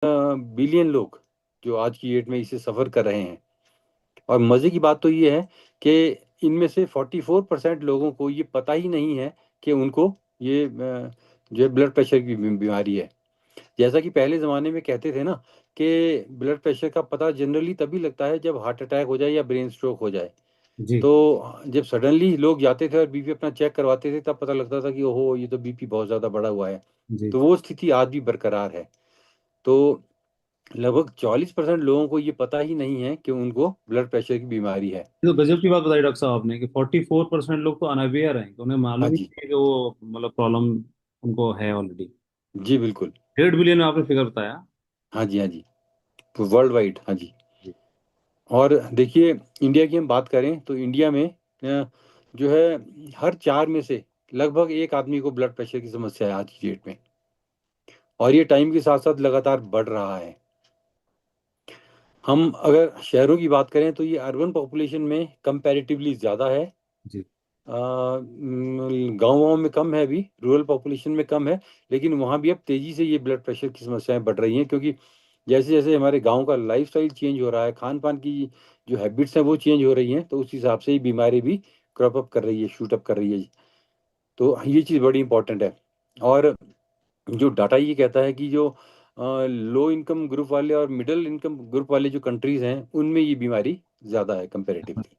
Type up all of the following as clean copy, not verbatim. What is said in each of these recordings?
Billion लोग जो आज की डेट में इसे सफ़र कर रहे हैं। और मज़े की बात तो ये है कि इनमें से 44% लोगों को ये पता ही नहीं है कि उनको ये जो है ब्लड प्रेशर की बीमारी है। जैसा कि पहले ज़माने में कहते थे ना कि ब्लड प्रेशर का पता जनरली तभी लगता है जब हार्ट अटैक हो जाए या ब्रेन स्ट्रोक हो जाए। जी। तो जब सडनली लोग जाते थे और बीपी अपना चेक करवाते थे तब पता लगता था कि ओहो ये तो बीपी बहुत ज़्यादा बढ़ा हुआ है। जी। तो वो स्थिति आज भी बरकरार है। तो लगभग 40% लोगों को ये पता ही नहीं है कि उनको ब्लड प्रेशर की बीमारी है। ये तो गजब की बात बताई डॉक्टर साहब आपने कि 44% लोग तो अनअवेयर हैं, कि उन्हें हाँ मालूम ही जी। नहीं है कि वो मतलब प्रॉब्लम उनको है ऑलरेडी। जी बिल्कुल। 1.5 बिलियन में आपने फिगर बताया। हाँ जी हाँ जी। वर्ल्ड वाइड हाँ जी। जी। और देखिए, इंडिया की हम बात करें तो इंडिया में जो है हर चार में से लगभग एक आदमी को ब्लड प्रेशर की समस्या है आज की डेट में। और ये टाइम के साथ साथ लगातार बढ़ रहा है। हम अगर शहरों की बात करें तो ये अर्बन पॉपुलेशन में कंपैरेटिवली ज़्यादा है। जी। गाँव में कम है, अभी रूरल पॉपुलेशन में कम है। लेकिन वहाँ भी अब तेज़ी से ये ब्लड प्रेशर की समस्याएं बढ़ रही हैं, क्योंकि जैसे जैसे हमारे गांव का लाइफस्टाइल चेंज हो रहा है, खान पान की जो हैबिट्स हैं वो चेंज हो रही हैं, तो उस हिसाब से ही बीमारी भी क्रॉप अप कर रही है, शूट अप कर रही है। तो ये चीज़ बड़ी इंपॉर्टेंट है। और जो डाटा ये कहता है कि जो लो इनकम ग्रुप वाले और मिडिल इनकम ग्रुप वाले जो कंट्रीज़ हैं उनमें ये बीमारी ज़्यादा है कंपेरेटिवली।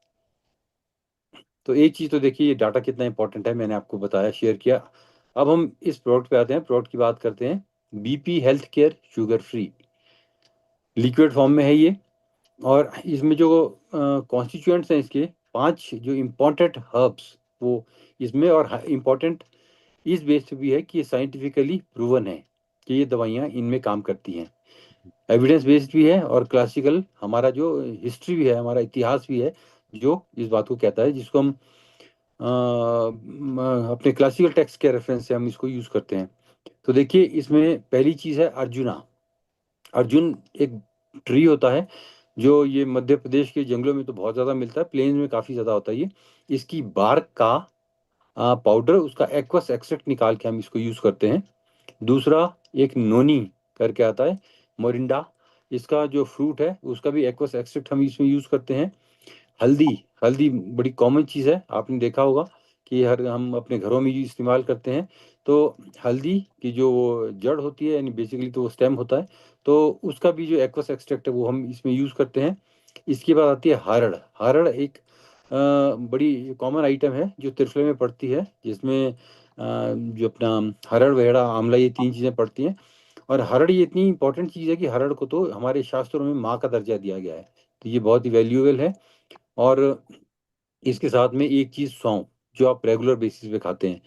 तो एक चीज़ तो देखिए, ये डाटा कितना इंपॉर्टेंट है मैंने आपको बताया, शेयर किया। अब हम इस प्रोडक्ट पे आते हैं, प्रोडक्ट की बात करते हैं। BP health care sugar free liquid form में है ये। और इसमें जो कॉन्स्टिट्यूएंट्स हैं इसके, पांच जो इम्पोर्टेंट हर्ब्स वो इसमें, और इम्पोर्टेंट इस बेस पे भी है कि ये साइंटिफिकली प्रूवन है कि ये दवाइयाँ इनमें काम करती हैं। एविडेंस बेस्ड भी है और क्लासिकल हमारा जो हिस्ट्री भी है, हमारा इतिहास भी है जो इस बात को कहता है, जिसको हम अपने क्लासिकल टेक्स्ट के रेफरेंस से हम इसको यूज़ करते हैं। तो देखिए, इसमें पहली चीज़ है अर्जुना। अर्जुन एक ट्री होता है जो ये मध्य प्रदेश के जंगलों में तो बहुत ज़्यादा मिलता है, प्लेन्स में काफ़ी ज़्यादा होता है ये। इसकी बार्क का पाउडर, उसका एक्वस एक्सट्रैक्ट निकाल के हम इसको यूज़ करते हैं। दूसरा, एक नोनी करके आता है, मोरिंडा, इसका जो फ्रूट है उसका भी एक्वस एक्सट्रैक्ट हम इसमें यूज़ करते हैं। हल्दी, हल्दी बड़ी कॉमन चीज़ है, आपने देखा होगा कि हर हम अपने घरों में ही इस्तेमाल करते हैं। तो हल्दी की जो वो जड़ होती है, यानी बेसिकली तो वो स्टेम होता है, तो उसका भी जो एक्वस एक्सट्रैक्ट है वो हम इसमें यूज़ करते हैं। इसके बाद आती है हरड़। हरड़ एक बड़ी कॉमन आइटम है जो त्रिफले में पड़ती है, जिसमें जो अपना हरड़ वेड़ा आंवला ये तीन चीज़ें पड़ती हैं। और हरड़ ये इतनी इंपॉर्टेंट चीज़ है कि हरड़ को तो हमारे शास्त्रों में माँ का दर्जा दिया गया है। तो ये बहुत ही वैल्यूएबल है। और इसके साथ में एक चीज़ सौंफ, जो आप रेगुलर बेसिस पे खाते हैं।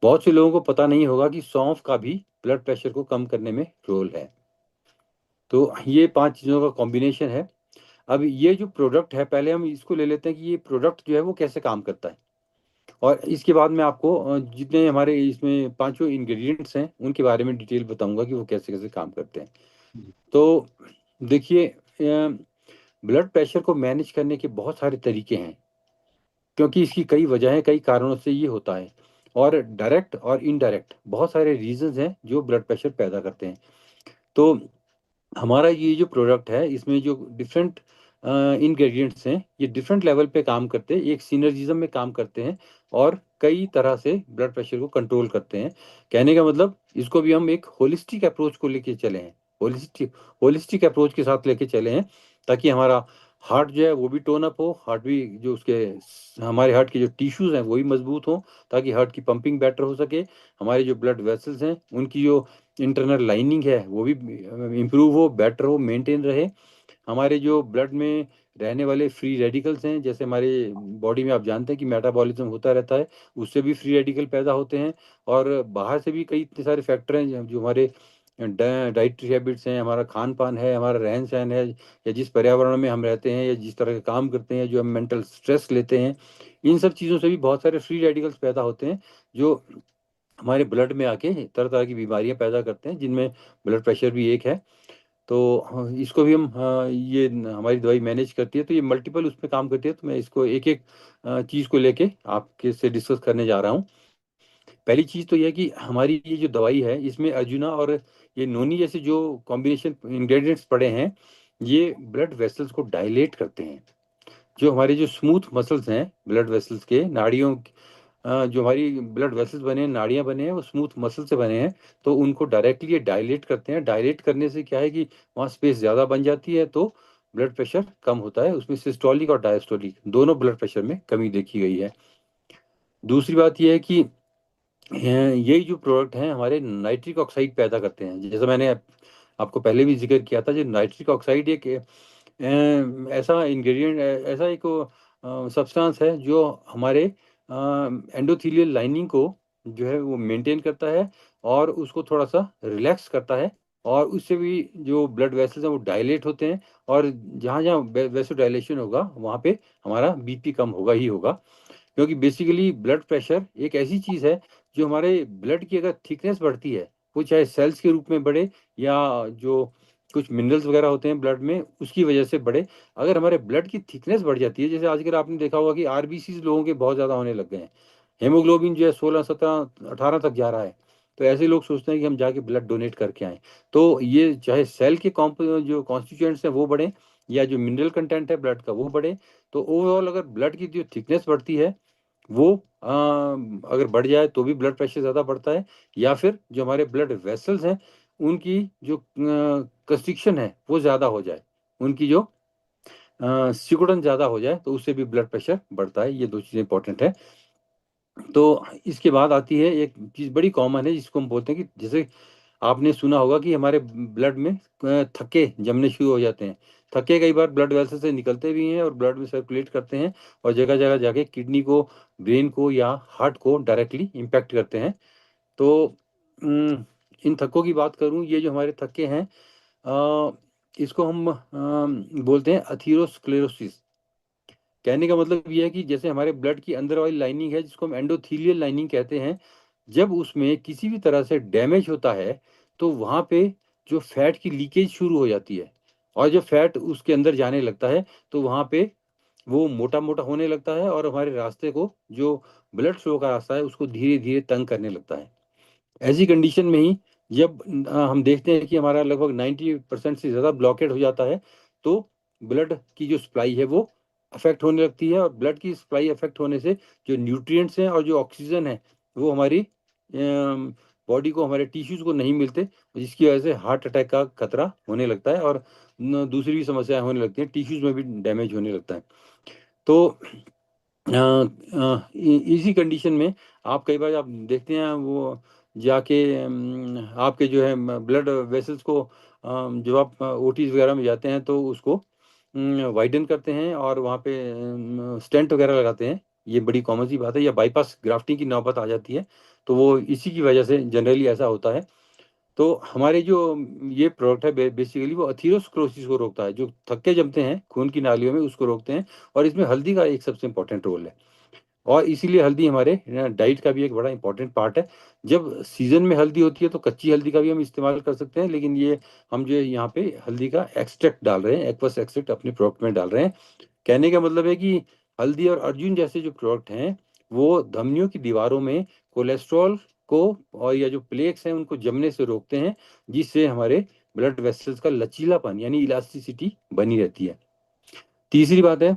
बहुत से लोगों को पता नहीं होगा कि सौंफ का भी ब्लड प्रेशर को कम करने में रोल है। तो ये पांच चीज़ों का कॉम्बिनेशन है। अब ये जो प्रोडक्ट है, पहले हम इसको ले लेते हैं कि ये प्रोडक्ट जो है वो कैसे काम करता है। और इसके बाद मैं आपको जितने हमारे इसमें पांचों इंग्रेडिएंट्स हैं उनके बारे में डिटेल बताऊंगा कि वो कैसे कैसे काम करते हैं। तो देखिए, ब्लड प्रेशर को मैनेज करने के बहुत सारे तरीके हैं, क्योंकि इसकी कई वजहें, कई कारणों से ये होता है। और डायरेक्ट और इनडायरेक्ट बहुत सारे रीजंस हैं जो ब्लड प्रेशर पैदा करते हैं। तो हमारा ये जो प्रोडक्ट है इसमें जो डिफरेंट इंग्रेडिएंट्स हैं, ये डिफरेंट लेवल पे काम करते हैं, एक सिनर्जिज्म में काम करते हैं, और कई तरह से ब्लड प्रेशर को कंट्रोल करते हैं। कहने का मतलब, इसको भी हम एक होलिस्टिक अप्रोच को लेके चले हैं, होलिस्टिक होलिस्टिक अप्रोच के साथ लेके चले हैं, ताकि हमारा हार्ट जो है वो भी टोन अप हो, हार्ट भी जो उसके हमारे हार्ट के जो टिश्यूज हैं वो भी मजबूत हों, ताकि हार्ट की पंपिंग बेटर हो सके। हमारे जो ब्लड वेसल्स हैं उनकी जो इंटरनल लाइनिंग है वो भी इम्प्रूव हो, बेटर हो, मेंटेन रहे। हमारे जो ब्लड में रहने वाले फ्री रेडिकल्स हैं, जैसे हमारे बॉडी में आप जानते हैं कि मेटाबॉलिज्म होता रहता है, उससे भी फ्री रेडिकल पैदा होते हैं। और बाहर से भी कई इतने सारे फैक्टर हैं जो हमारे डाइटरी हैबिट्स हैं, हमारा खान पान है, हमारा रहन सहन है, या जिस पर्यावरण में हम रहते हैं, या जिस तरह के काम करते हैं, जो हम मेंटल स्ट्रेस लेते हैं, इन सब चीज़ों से भी बहुत सारे फ्री रेडिकल्स पैदा होते हैं, जो हमारे ब्लड में आके तरह तरह की बीमारियां पैदा करते हैं, जिनमें ब्लड प्रेशर भी एक है। तो इसको भी हम ये हमारी दवाई मैनेज करती है, तो ये मल्टीपल उस पर काम करती है। तो मैं इसको एक एक चीज़ को लेके आपके से डिस्कस करने जा रहा हूँ। पहली चीज़ तो यह है कि हमारी ये जो दवाई है इसमें अर्जुना और ये नोनी जैसे जो कॉम्बिनेशन इंग्रेडिएंट्स पड़े हैं, ये ब्लड वेसल्स को डायलेट करते हैं। जो हमारे जो स्मूथ मसल्स हैं ब्लड वेसल्स के, नाड़ियों, जो हमारी ब्लड वेसल्स बने हैं, नाड़ियाँ बने हैं, वो स्मूथ मसल से बने हैं, तो उनको डायरेक्टली ये डायलेट करते हैं। डायलेट करने से क्या है कि वहाँ स्पेस ज़्यादा बन जाती है, तो ब्लड प्रेशर कम होता है। उसमें सिस्टोलिक और डायस्टोलिक दोनों ब्लड प्रेशर में कमी देखी गई है। दूसरी बात यह है कि यही जो प्रोडक्ट हैं हमारे नाइट्रिक ऑक्साइड पैदा करते हैं। जैसा मैंने आपको पहले भी जिक्र किया था, जो नाइट्रिक ऑक्साइड एक ऐसा इंग्रेडिएंट, ऐसा एक सब्सटेंस है जो हमारे एंडोथेलियल लाइनिंग को जो है वो मेंटेन करता है और उसको थोड़ा सा रिलैक्स करता है, और उससे भी जो ब्लड वेसल्स हैं वो डायलेट होते हैं, और जहाँ जहाँ वेसो डायलेशन होगा वहाँ पे हमारा बीपी कम होगा ही होगा। क्योंकि बेसिकली ब्लड प्रेशर एक ऐसी चीज़ है जो हमारे ब्लड की अगर थिकनेस बढ़ती है, वो चाहे सेल्स के रूप में बढ़े या जो कुछ मिनरल्स वगैरह होते हैं ब्लड में उसकी वजह से बढ़े। अगर हमारे ब्लड की थिकनेस बढ़ जाती है, जैसे आजकल आपने देखा होगा कि आरबीसी लोगों के बहुत ज़्यादा होने लग गए हैं, हेमोग्लोबिन जो है 16 17 18 तक जा रहा है, तो ऐसे लोग सोचते हैं कि हम जाके ब्लड डोनेट करके आएँ। तो ये चाहे सेल के जो कॉन्स्टिट्यूएंट्स हैं वो बढ़े, या जो मिनरल कंटेंट है ब्लड का वो बढ़े, तो ओवरऑल अगर ब्लड की जो थिकनेस बढ़ती है वो अगर बढ़ जाए तो भी ब्लड प्रेशर ज़्यादा बढ़ता है, या फिर जो हमारे ब्लड वेसल्स हैं उनकी जो कंस्ट्रिक्शन है वो ज़्यादा हो जाए, उनकी जो सिकुड़न ज़्यादा हो जाए, तो उससे भी ब्लड प्रेशर बढ़ता है। ये दो चीज़ें इंपॉर्टेंट है। तो इसके बाद आती है एक चीज़ बड़ी कॉमन है जिसको हम बोलते हैं कि जैसे आपने सुना होगा कि हमारे ब्लड में थक्के जमने शुरू हो जाते हैं। थक्के कई बार ब्लड वेसल से निकलते भी हैं और ब्लड में सर्कुलेट करते हैं, और जगह जगह जाके किडनी को, ब्रेन को या हार्ट को डायरेक्टली इम्पैक्ट करते हैं। तो इन थक्कों की बात करूं, ये जो हमारे थक्के हैं, इसको हम बोलते हैं अथीरोस्क्लेरोसिस। कहने का मतलब ये है कि जैसे हमारे ब्लड की अंदर वाली लाइनिंग है जिसको हम एंडोथीलियल लाइनिंग कहते हैं, जब उसमें किसी भी तरह से डैमेज होता है, तो वहाँ पे जो फैट की लीकेज शुरू हो जाती है, और जब फैट उसके अंदर जाने लगता है तो वहाँ पे वो मोटा मोटा होने लगता है, और हमारे रास्ते को, जो ब्लड फ्लो का रास्ता है, उसको धीरे धीरे तंग करने लगता है। ऐसी कंडीशन में ही जब हम देखते हैं कि हमारा लगभग 90% से ज़्यादा ब्लॉकेट हो जाता है, तो ब्लड की जो सप्लाई है वो अफेक्ट होने लगती है, और ब्लड की सप्लाई अफेक्ट होने से जो न्यूट्रिएंट्स हैं और जो ऑक्सीजन है वो हमारी बॉडी को, हमारे टिश्यूज को नहीं मिलते, जिसकी वजह से हार्ट अटैक का खतरा होने लगता है, और दूसरी भी समस्याएं होने लगती हैं, टिश्यूज में भी डैमेज होने लगता है। तो इसी कंडीशन में आप कई बार आप देखते हैं वो जाके आपके जो है ब्लड वेसल्स को, जब आप ओटीज वगैरह में जाते हैं तो उसको वाइडन करते हैं और वहाँ पे स्टेंट वगैरह लगाते हैं। ये बड़ी कॉमन सी बात है, या बाईपास ग्राफ्टिंग की नौबत आ जाती है, तो वो इसी की वजह से जनरली ऐसा होता है। तो हमारे जो ये प्रोडक्ट है बेसिकली वो अथीरोस्क्लेरोसिस को रोकता है, जो थक्के जमते हैं खून की नालियों में उसको रोकते हैं, और इसमें हल्दी का एक सबसे इम्पोर्टेंट रोल है। और इसीलिए हल्दी हमारे डाइट का भी एक बड़ा इंपॉर्टेंट पार्ट है। जब सीजन में हल्दी होती है तो कच्ची हल्दी का भी हम इस्तेमाल कर सकते हैं, लेकिन ये हम जो है यहाँ पे हल्दी का एक्सट्रैक्ट डाल रहे हैं, एक्वस एक्सट्रैक्ट अपने प्रोडक्ट में डाल रहे हैं। कहने का मतलब है कि हल्दी और अर्जुन जैसे जो प्रोडक्ट हैं वो धमनियों की दीवारों में कोलेस्ट्रॉल को, और या जो प्लेक्स हैं उनको जमने से रोकते हैं, जिससे हमारे ब्लड वेसल्स का लचीलापन यानी इलास्टिसिटी बनी रहती है। तीसरी बात है,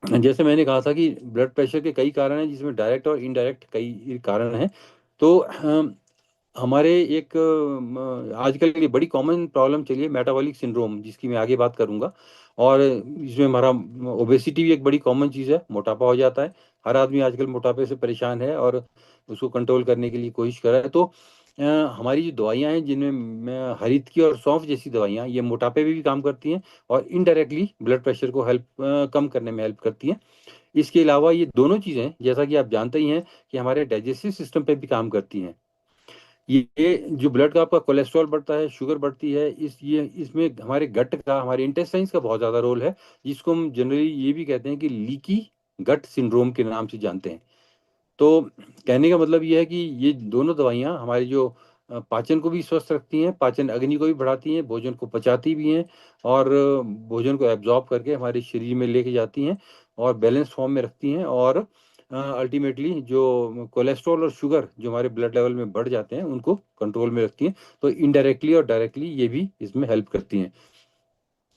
जैसे मैंने कहा था कि ब्लड प्रेशर के कई कारण हैं, जिसमें डायरेक्ट और इनडायरेक्ट कई कारण हैं। तो हमारे एक आजकल की बड़ी कॉमन प्रॉब्लम चलिए मेटाबॉलिक सिंड्रोम, जिसकी मैं आगे बात करूंगा, और इसमें हमारा ओबेसिटी भी एक बड़ी कॉमन चीज़ है, मोटापा हो जाता है। हर आदमी आजकल मोटापे से परेशान है और उसको कंट्रोल करने के लिए कोशिश कर रहा है। तो हमारी जो दवाइयाँ हैं, जिनमें हरित की और सौंफ जैसी दवाइयाँ, ये मोटापे में भी काम करती हैं और इनडायरेक्टली ब्लड प्रेशर को कम करने में हेल्प करती हैं। इसके अलावा ये दोनों चीज़ें, जैसा कि आप जानते ही हैं, कि हमारे डाइजेस्टिव सिस्टम पे भी काम करती हैं। ये जो ब्लड का आपका कोलेस्ट्रॉल बढ़ता है, शुगर बढ़ती है, इसमें हमारे गट का, हमारे इंटेस्टाइन्स का बहुत ज़्यादा रोल है, जिसको हम जनरली ये भी कहते हैं कि लीकी गट सिंड्रोम के नाम से जानते हैं। तो कहने का मतलब ये है कि ये दोनों दवाइयाँ हमारी जो पाचन को भी स्वस्थ रखती हैं, पाचन अग्नि को भी बढ़ाती हैं, भोजन को पचाती भी हैं, और भोजन को एब्जॉर्ब करके हमारे शरीर में लेके जाती हैं और बैलेंस फॉर्म में रखती हैं, और अल्टीमेटली जो कोलेस्ट्रॉल और शुगर जो हमारे ब्लड लेवल में बढ़ जाते हैं उनको कंट्रोल में रखती हैं। तो इनडायरेक्टली और डायरेक्टली ये भी इसमें हेल्प करती हैं।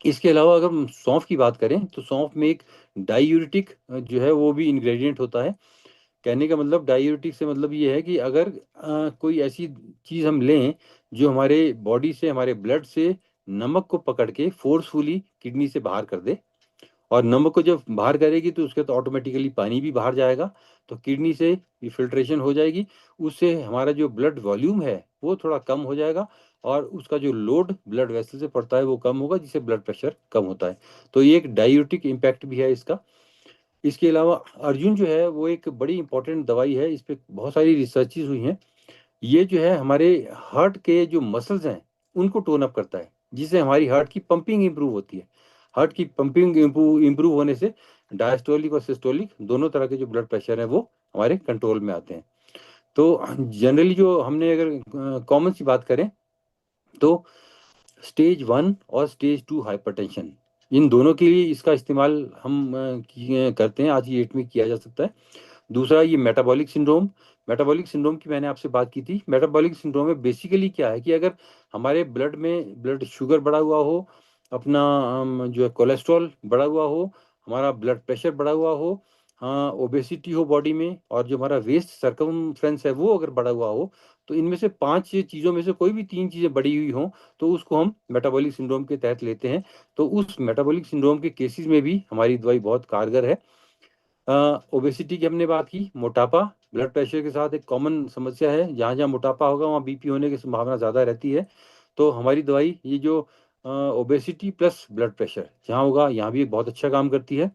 इसके अलावा अगर हम सौंफ की बात करें तो सौंफ में एक डायूरिटिक जो है वो भी इंग्रेडिएंट होता है। कहने का मतलब डायूरिटिक से मतलब ये है कि अगर कोई ऐसी चीज़ हम लें जो हमारे बॉडी से, हमारे ब्लड से नमक को पकड़ के फोर्सफुली किडनी से बाहर कर दे, और नमक को जब बाहर करेगी तो उसके तो ऑटोमेटिकली पानी भी बाहर जाएगा, तो किडनी से ये फिल्ट्रेशन हो जाएगी। उससे हमारा जो ब्लड वॉल्यूम है वो थोड़ा कम हो जाएगा, और उसका जो लोड ब्लड वेसल से पड़ता है वो कम होगा, जिससे ब्लड प्रेशर कम होता है। तो ये एक डायूरेटिक इम्पैक्ट भी है इसका। इसके अलावा अर्जुन जो है वो एक बड़ी इंपॉर्टेंट दवाई है, इस पे बहुत सारी रिसर्चेज हुई हैं। ये जो है हमारे हार्ट के जो मसल्स हैं उनको टोन अप करता है, जिससे हमारी हार्ट की पंपिंग इंप्रूव होती है। हार्ट की पंपिंग इंप्रूव होने से डायस्टोलिक और सिस्टोलिक दोनों तरह के जो ब्लड प्रेशर है वो हमारे कंट्रोल में आते हैं। तो जनरली जो हमने अगर कॉमन सी बात करें तो स्टेज 1 और स्टेज 2 हाइपरटेंशन, इन दोनों के लिए इसका इस्तेमाल हम करते हैं, आज की डेट में किया जा सकता है। दूसरा ये मेटाबॉलिक सिंड्रोम। मेटाबॉलिक सिंड्रोम की मैंने आपसे बात की थी। मेटाबॉलिक सिंड्रोम में बेसिकली क्या है कि अगर हमारे ब्लड में ब्लड शुगर बढ़ा हुआ हो, अपना जो है कोलेस्ट्रॉल बढ़ा हुआ हो, हमारा ब्लड प्रेशर बढ़ा हुआ हो, हाँ ओबेसिटी हो बॉडी में, और जो हमारा वेस्ट सर्कमफ्रेंस है वो अगर बढ़ा हुआ हो, तो इनमें से 5 चीज़ों में से कोई भी 3 चीज़ें बढ़ी हुई हों तो उसको हम मेटाबॉलिक सिंड्रोम के तहत लेते हैं। तो उस मेटाबॉलिक सिंड्रोम के केसेस में भी हमारी दवाई बहुत कारगर है। ओबेसिटी की हमने बात की। मोटापा ब्लड प्रेशर के साथ एक कॉमन समस्या है, जहाँ जहाँ मोटापा होगा वहाँ बीपी होने की संभावना ज़्यादा रहती है। तो हमारी दवाई ये जो ओबेसिटी प्लस ब्लड प्रेशर जहाँ होगा यहाँ भी बहुत अच्छा काम करती है।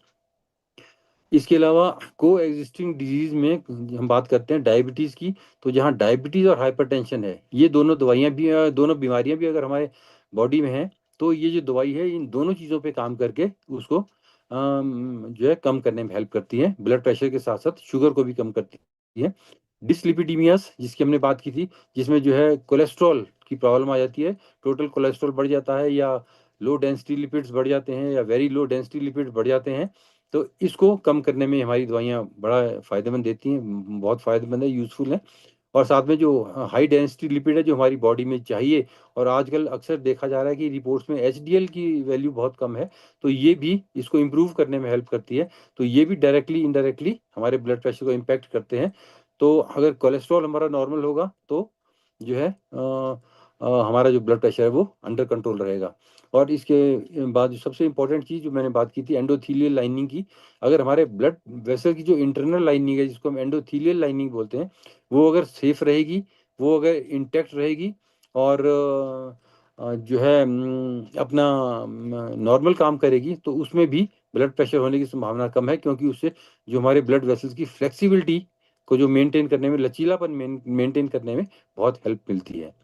इसके अलावा को एग्जिस्टिंग डिजीज में हम बात करते हैं डायबिटीज़ की। तो जहाँ डायबिटीज़ और हाइपरटेंशन है, ये दोनों दवाइयाँ भी, दोनों बीमारियाँ भी अगर हमारे बॉडी में हैं, तो ये जो दवाई है इन दोनों चीज़ों पे काम करके उसको जो है कम करने में हेल्प करती है। ब्लड प्रेशर के साथ साथ शुगर को भी कम करती है। डिसलिपिडीमियास जिसकी हमने बात की थी, जिसमें जो है कोलेस्ट्रॉल की प्रॉब्लम आ जाती है, टोटल कोलेस्ट्रॉल बढ़ जाता है, या लो डेंसिटी लिपिड्स बढ़ जाते हैं, या वेरी लो डेंसिटी लिपिड्स बढ़ जाते हैं। तो इसको कम करने में हमारी दवाइयाँ बड़ा फ़ायदेमंद देती हैं, बहुत फ़ायदेमंद है, यूज़फुल हैं। और साथ में जो हाई डेंसिटी लिपिड है जो हमारी बॉडी में चाहिए, और आजकल अक्सर देखा जा रहा है कि रिपोर्ट्स में एचडीएल की वैल्यू बहुत कम है, तो ये भी इसको इम्प्रूव करने में हेल्प करती है। तो ये भी डायरेक्टली इनडायरेक्टली हमारे ब्लड प्रेशर को इम्पैक्ट करते हैं। तो अगर कोलेस्ट्रॉल हमारा नॉर्मल होगा तो जो है हमारा जो ब्लड प्रेशर है वो अंडर कंट्रोल रहेगा। और इसके बाद जो सबसे इम्पोर्टेंट चीज़ जो मैंने बात की थी एंडोथीलियल लाइनिंग की, अगर हमारे ब्लड वेसल की जो इंटरनल लाइनिंग है जिसको हम एंडोथीलियल लाइनिंग बोलते हैं, वो अगर सेफ रहेगी, वो अगर इंटैक्ट रहेगी, और जो है अपना नॉर्मल काम करेगी, तो उसमें भी ब्लड प्रेशर होने की संभावना कम है, क्योंकि उससे जो हमारे ब्लड वेसल्स की फ्लेक्सिबिलिटी को जो मेंटेन करने में, लचीलापन मेंटेन करने में बहुत हेल्प मिलती है।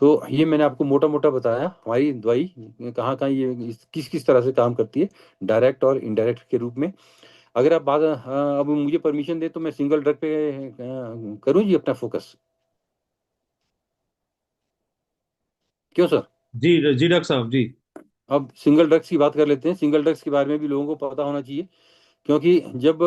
तो ये मैंने आपको मोटा मोटा बताया हमारी दवाई कहाँ कहाँ ये किस किस तरह से काम करती है, डायरेक्ट और इनडायरेक्ट के रूप में। अगर आप बात अब मुझे परमिशन दे तो मैं सिंगल ड्रग पे करूँ जी अपना फोकस, क्यों सर? जी जी डॉक्टर साहब जी। अब सिंगल ड्रग्स की बात कर लेते हैं। सिंगल ड्रग्स के बारे में भी लोगों को पता होना चाहिए, क्योंकि जब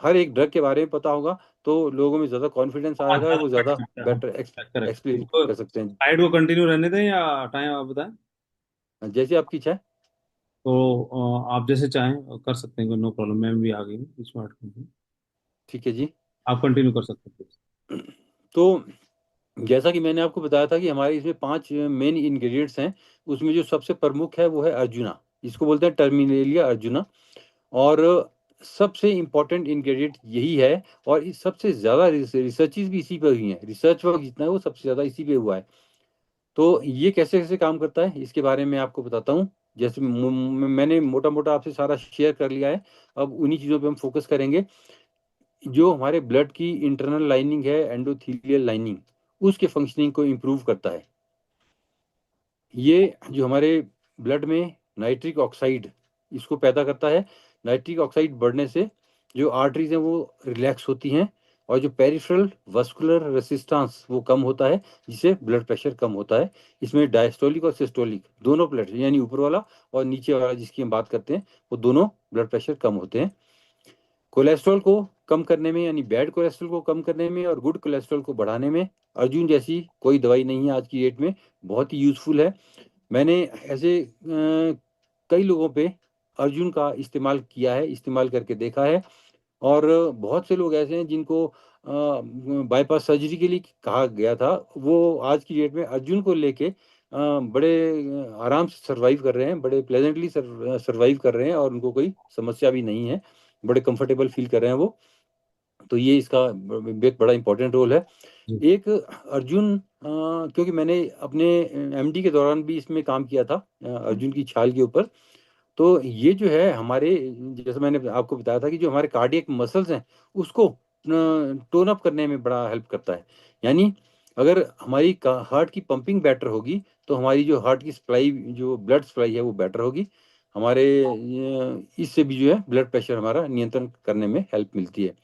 हर एक ड्रग के बारे में पता होगा तो लोगों में ज़्यादा कॉन्फिडेंस हाँ आएगा और ज्यादा वो बढ़ ज़्यादा सकता है। बेटर करेक्ट, एक्सप्लेन इसको कर सकते हैं। साइड को कंटिन्यू रहने दें या टाइम आप बताएं। जैसे आपकी इच्छा है। तो आप जैसे चाहें कर सकते हैं, नो प्रॉब्लम। मैम भी आ गई हैं, स्मार्ट में। ठीक है जी। आप कंटिन्यू कर सकते हैं। तो जैसा कि मैंने आपको बताया था कि हमारे इसमें 5 मेन इंग्रेडिएंट्स हैं। उसमें जो सबसे प्रमुख है वो है अर्जुना, इसको बोलते हैं टर्मिनेलिया अर्जुना। और सबसे इम्पोर्टेंट इंग्रेडिएंट यही है, और इस सबसे ज़्यादा रिसर्चेज भी इसी पे हुई हैं। रिसर्च वर्क जितना है वो सबसे ज़्यादा इसी पे हुआ है। तो ये कैसे कैसे काम करता है इसके बारे में आपको बताता हूँ। जैसे मैंने मोटा मोटा आपसे सारा शेयर कर लिया है, अब उन्हीं चीज़ों पे हम फोकस करेंगे। जो हमारे ब्लड की इंटरनल लाइनिंग है एंडोथीलियल लाइनिंग, उसके फंक्शनिंग को इम्प्रूव करता है। ये जो हमारे ब्लड में नाइट्रिक ऑक्साइड इसको पैदा करता है। नाइट्रिक ऑक्साइड बढ़ने से जो आर्टरीज हैं वो रिलैक्स होती हैं, और जो पेरिफेरल वस्कुलर रेसिस्टेंस वो कम होता है, जिससे ब्लड प्रेशर कम होता है। इसमें डायस्टोलिक और सिस्टोलिक दोनों ब्लड यानी ऊपर वाला और नीचे वाला जिसकी हम बात करते हैं, वो दोनों ब्लड प्रेशर कम होते हैं। कोलेस्ट्रॉल को कम करने में, यानी बैड कोलेस्ट्रॉल को कम करने में और गुड कोलेस्ट्रॉल को बढ़ाने में अर्जुन जैसी कोई दवाई नहीं है आज की डेट में। बहुत ही यूजफुल है। मैंने ऐसे कई लोगों पे अर्जुन का इस्तेमाल किया है, इस्तेमाल करके देखा है। और बहुत से लोग ऐसे हैं जिनको बाईपास सर्जरी के लिए कहा गया था, वो आज की डेट में अर्जुन को लेके बड़े आराम से सरवाइव कर रहे हैं, बड़े प्लेजेंटली सरवाइव कर रहे हैं, और उनको कोई समस्या भी नहीं है, बड़े कंफर्टेबल फील कर रहे हैं वो। तो ये इसका एक बड़ा इंपॉर्टेंट रोल है। जी। एक अर्जुन, क्योंकि मैंने अपने एमडी के दौरान भी इसमें काम किया था, अर्जुन की छाल के ऊपर। तो ये जो है हमारे, जैसे मैंने आपको बताया था कि जो हमारे कार्डियक मसल्स हैं उसको टोन अप करने में बड़ा हेल्प करता है। यानी अगर हमारी हार्ट की पंपिंग बेटर होगी तो हमारी जो हार्ट की सप्लाई, जो ब्लड सप्लाई है वो बेटर होगी। हमारे इससे भी जो है ब्लड प्रेशर हमारा नियंत्रण करने में हेल्प मिलती है।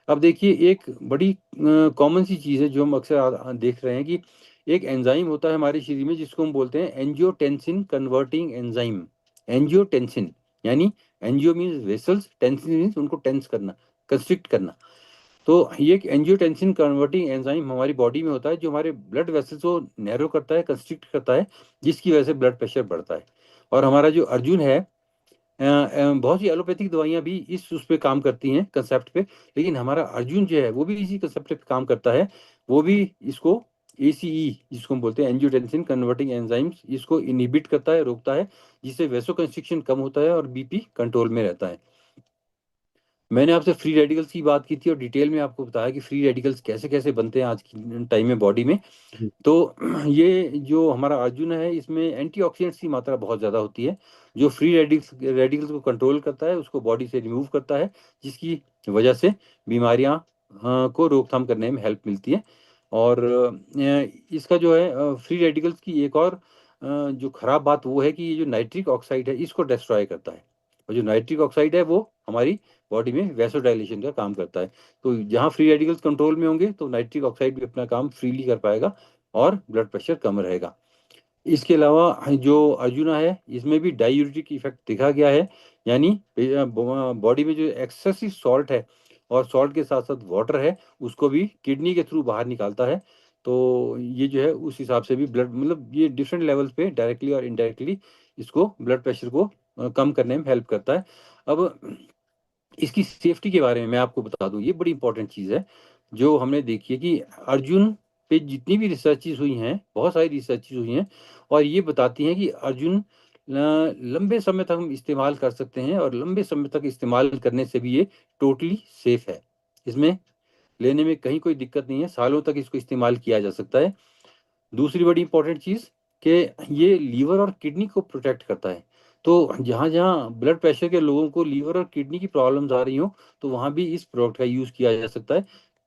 अब देखिए, एक बड़ी कॉमन सी चीज़ है जो हम अक्सर देख रहे हैं कि एक एंजाइम होता है हमारे शरीर में जिसको हम बोलते हैं एंजियोटेंसिन कन्वर्टिंग एंजाइम। एंजियोटेंसिन, यानी एंजियो मीन्स वेसल्स, टेंसिन मीन्स उनको टेंस करना, कंस्ट्रिक्ट करना। तो ये एक एंजियोटेंसिन कन्वर्टिंग एंजाइम हमारी बॉडी में होता है जो हमारे ब्लड वेसल्स को नैरो करता है, कंस्ट्रिक्ट करता है, जिसकी वजह से ब्लड प्रेशर बढ़ता है। और हमारा जो अर्जुन है, बहुत सी एलोपैथिक दवाइयां भी इस उस पे काम करती हैं, कंसेप्ट पे। लेकिन हमारा अर्जुन जो है वो भी इसी कंसेप्ट पे काम करता है। वो भी इसको एसीई, जिसको हम बोलते हैं एंजियोटेंसिन कन्वर्टिंग एंजाइम्स, इसको इनहिबिट करता है, रोकता है, जिससे वेसोकंस्ट्रिक्शन कम होता है और बीपी कंट्रोल में रहता है। मैंने आपसे फ्री रेडिकल्स की बात की थी और डिटेल में आपको बताया कि फ्री रेडिकल्स कैसे कैसे बनते हैं आज की टाइम में बॉडी में। जी। तो ये जो हमारा अर्जुन है इसमें एंटीऑक्सीडेंट्स की मात्रा बहुत ज़्यादा होती है, जो फ्री रेडिकल्स रेडिकल्स को कंट्रोल करता है, उसको बॉडी से रिमूव करता है, जिसकी वजह से बीमारियां को रोकथाम करने में हेल्प मिलती है। और इसका जो है फ्री रेडिकल्स की एक और जो खराब बात वो है कि ये जो नाइट्रिक ऑक्साइड है इसको डिस्ट्रॉय करता है। और जो नाइट्रिक ऑक्साइड है वो हमारी बॉडी में वैसोडाइलेशन का काम करता है। तो जहाँ फ्री रेडिकल्स कंट्रोल में होंगे तो नाइट्रिक ऑक्साइड भी अपना काम फ्रीली कर पाएगा और ब्लड प्रेशर कम रहेगा। इसके अलावा जो अर्जुना है इसमें भी डायूरिटिक इफेक्ट देखा गया है। यानी बॉडी में जो एक्सेसिव सॉल्ट है और सॉल्ट के साथ साथ वाटर है उसको भी किडनी के थ्रू बाहर निकालता है। तो ये जो है उस हिसाब से भी ब्लड, मतलब ये डिफरेंट लेवल्स पे डायरेक्टली और इनडायरेक्टली इसको ब्लड प्रेशर को कम करने में हेल्प करता है। अब इसकी सेफ्टी के बारे में मैं आपको बता दूं, ये बड़ी इंपॉर्टेंट चीज़ है जो हमने देखी है कि अर्जुन पे जितनी भी रिसर्चेस हुई हैं, बहुत सारी रिसर्चेस हुई हैं, और ये बताती हैं कि अर्जुन लंबे समय तक हम इस्तेमाल कर सकते हैं, और लंबे समय तक इस्तेमाल करने से भी ये टोटली सेफ है। इसमें लेने में कहीं कोई दिक्कत नहीं है, सालों तक इसको इस्तेमाल किया जा सकता है। दूसरी बड़ी इंपॉर्टेंट चीज़ कि ये लीवर और किडनी को प्रोटेक्ट करता है। तो जहाँ जहाँ ब्लड प्रेशर के लोगों को लीवर और किडनी की प्रॉब्लम्स आ रही हो तो वहाँ भी इस प्रोडक्ट का यूज़ किया जा सकता है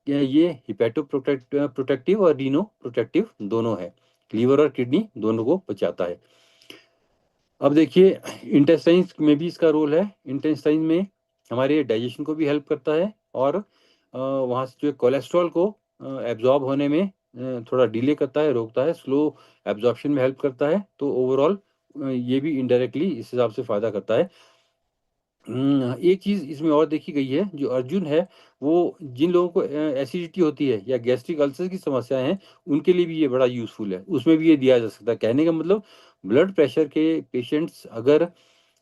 कि ये हिपैटो प्रोटेक्टिव और रीनो प्रोटेक्टिव दोनों है, लीवर और किडनी दोनों को बचाता है। अब देखिए, इंटेस्टाइन्स में भी इसका रोल है। इंटेस्टाइन में हमारे डाइजेशन को भी हेल्प करता है, और वहाँ से जो कोलेस्ट्रॉल को एब्जॉर्ब होने में थोड़ा डिले करता है, रोकता है, स्लो एब्जॉर्प्शन में हेल्प करता है। तो ओवरऑल ये भी इनडायरेक्टली इस हिसाब से फायदा करता है। एक चीज इसमें और देखी गई है, जो अर्जुन है वो जिन लोगों को एसिडिटी होती है या गैस्ट्रिक अल्सर की समस्याएं हैं उनके लिए भी ये बड़ा यूजफुल है, उसमें भी ये दिया जा सकता है। कहने का मतलब, ब्लड प्रेशर के पेशेंट्स अगर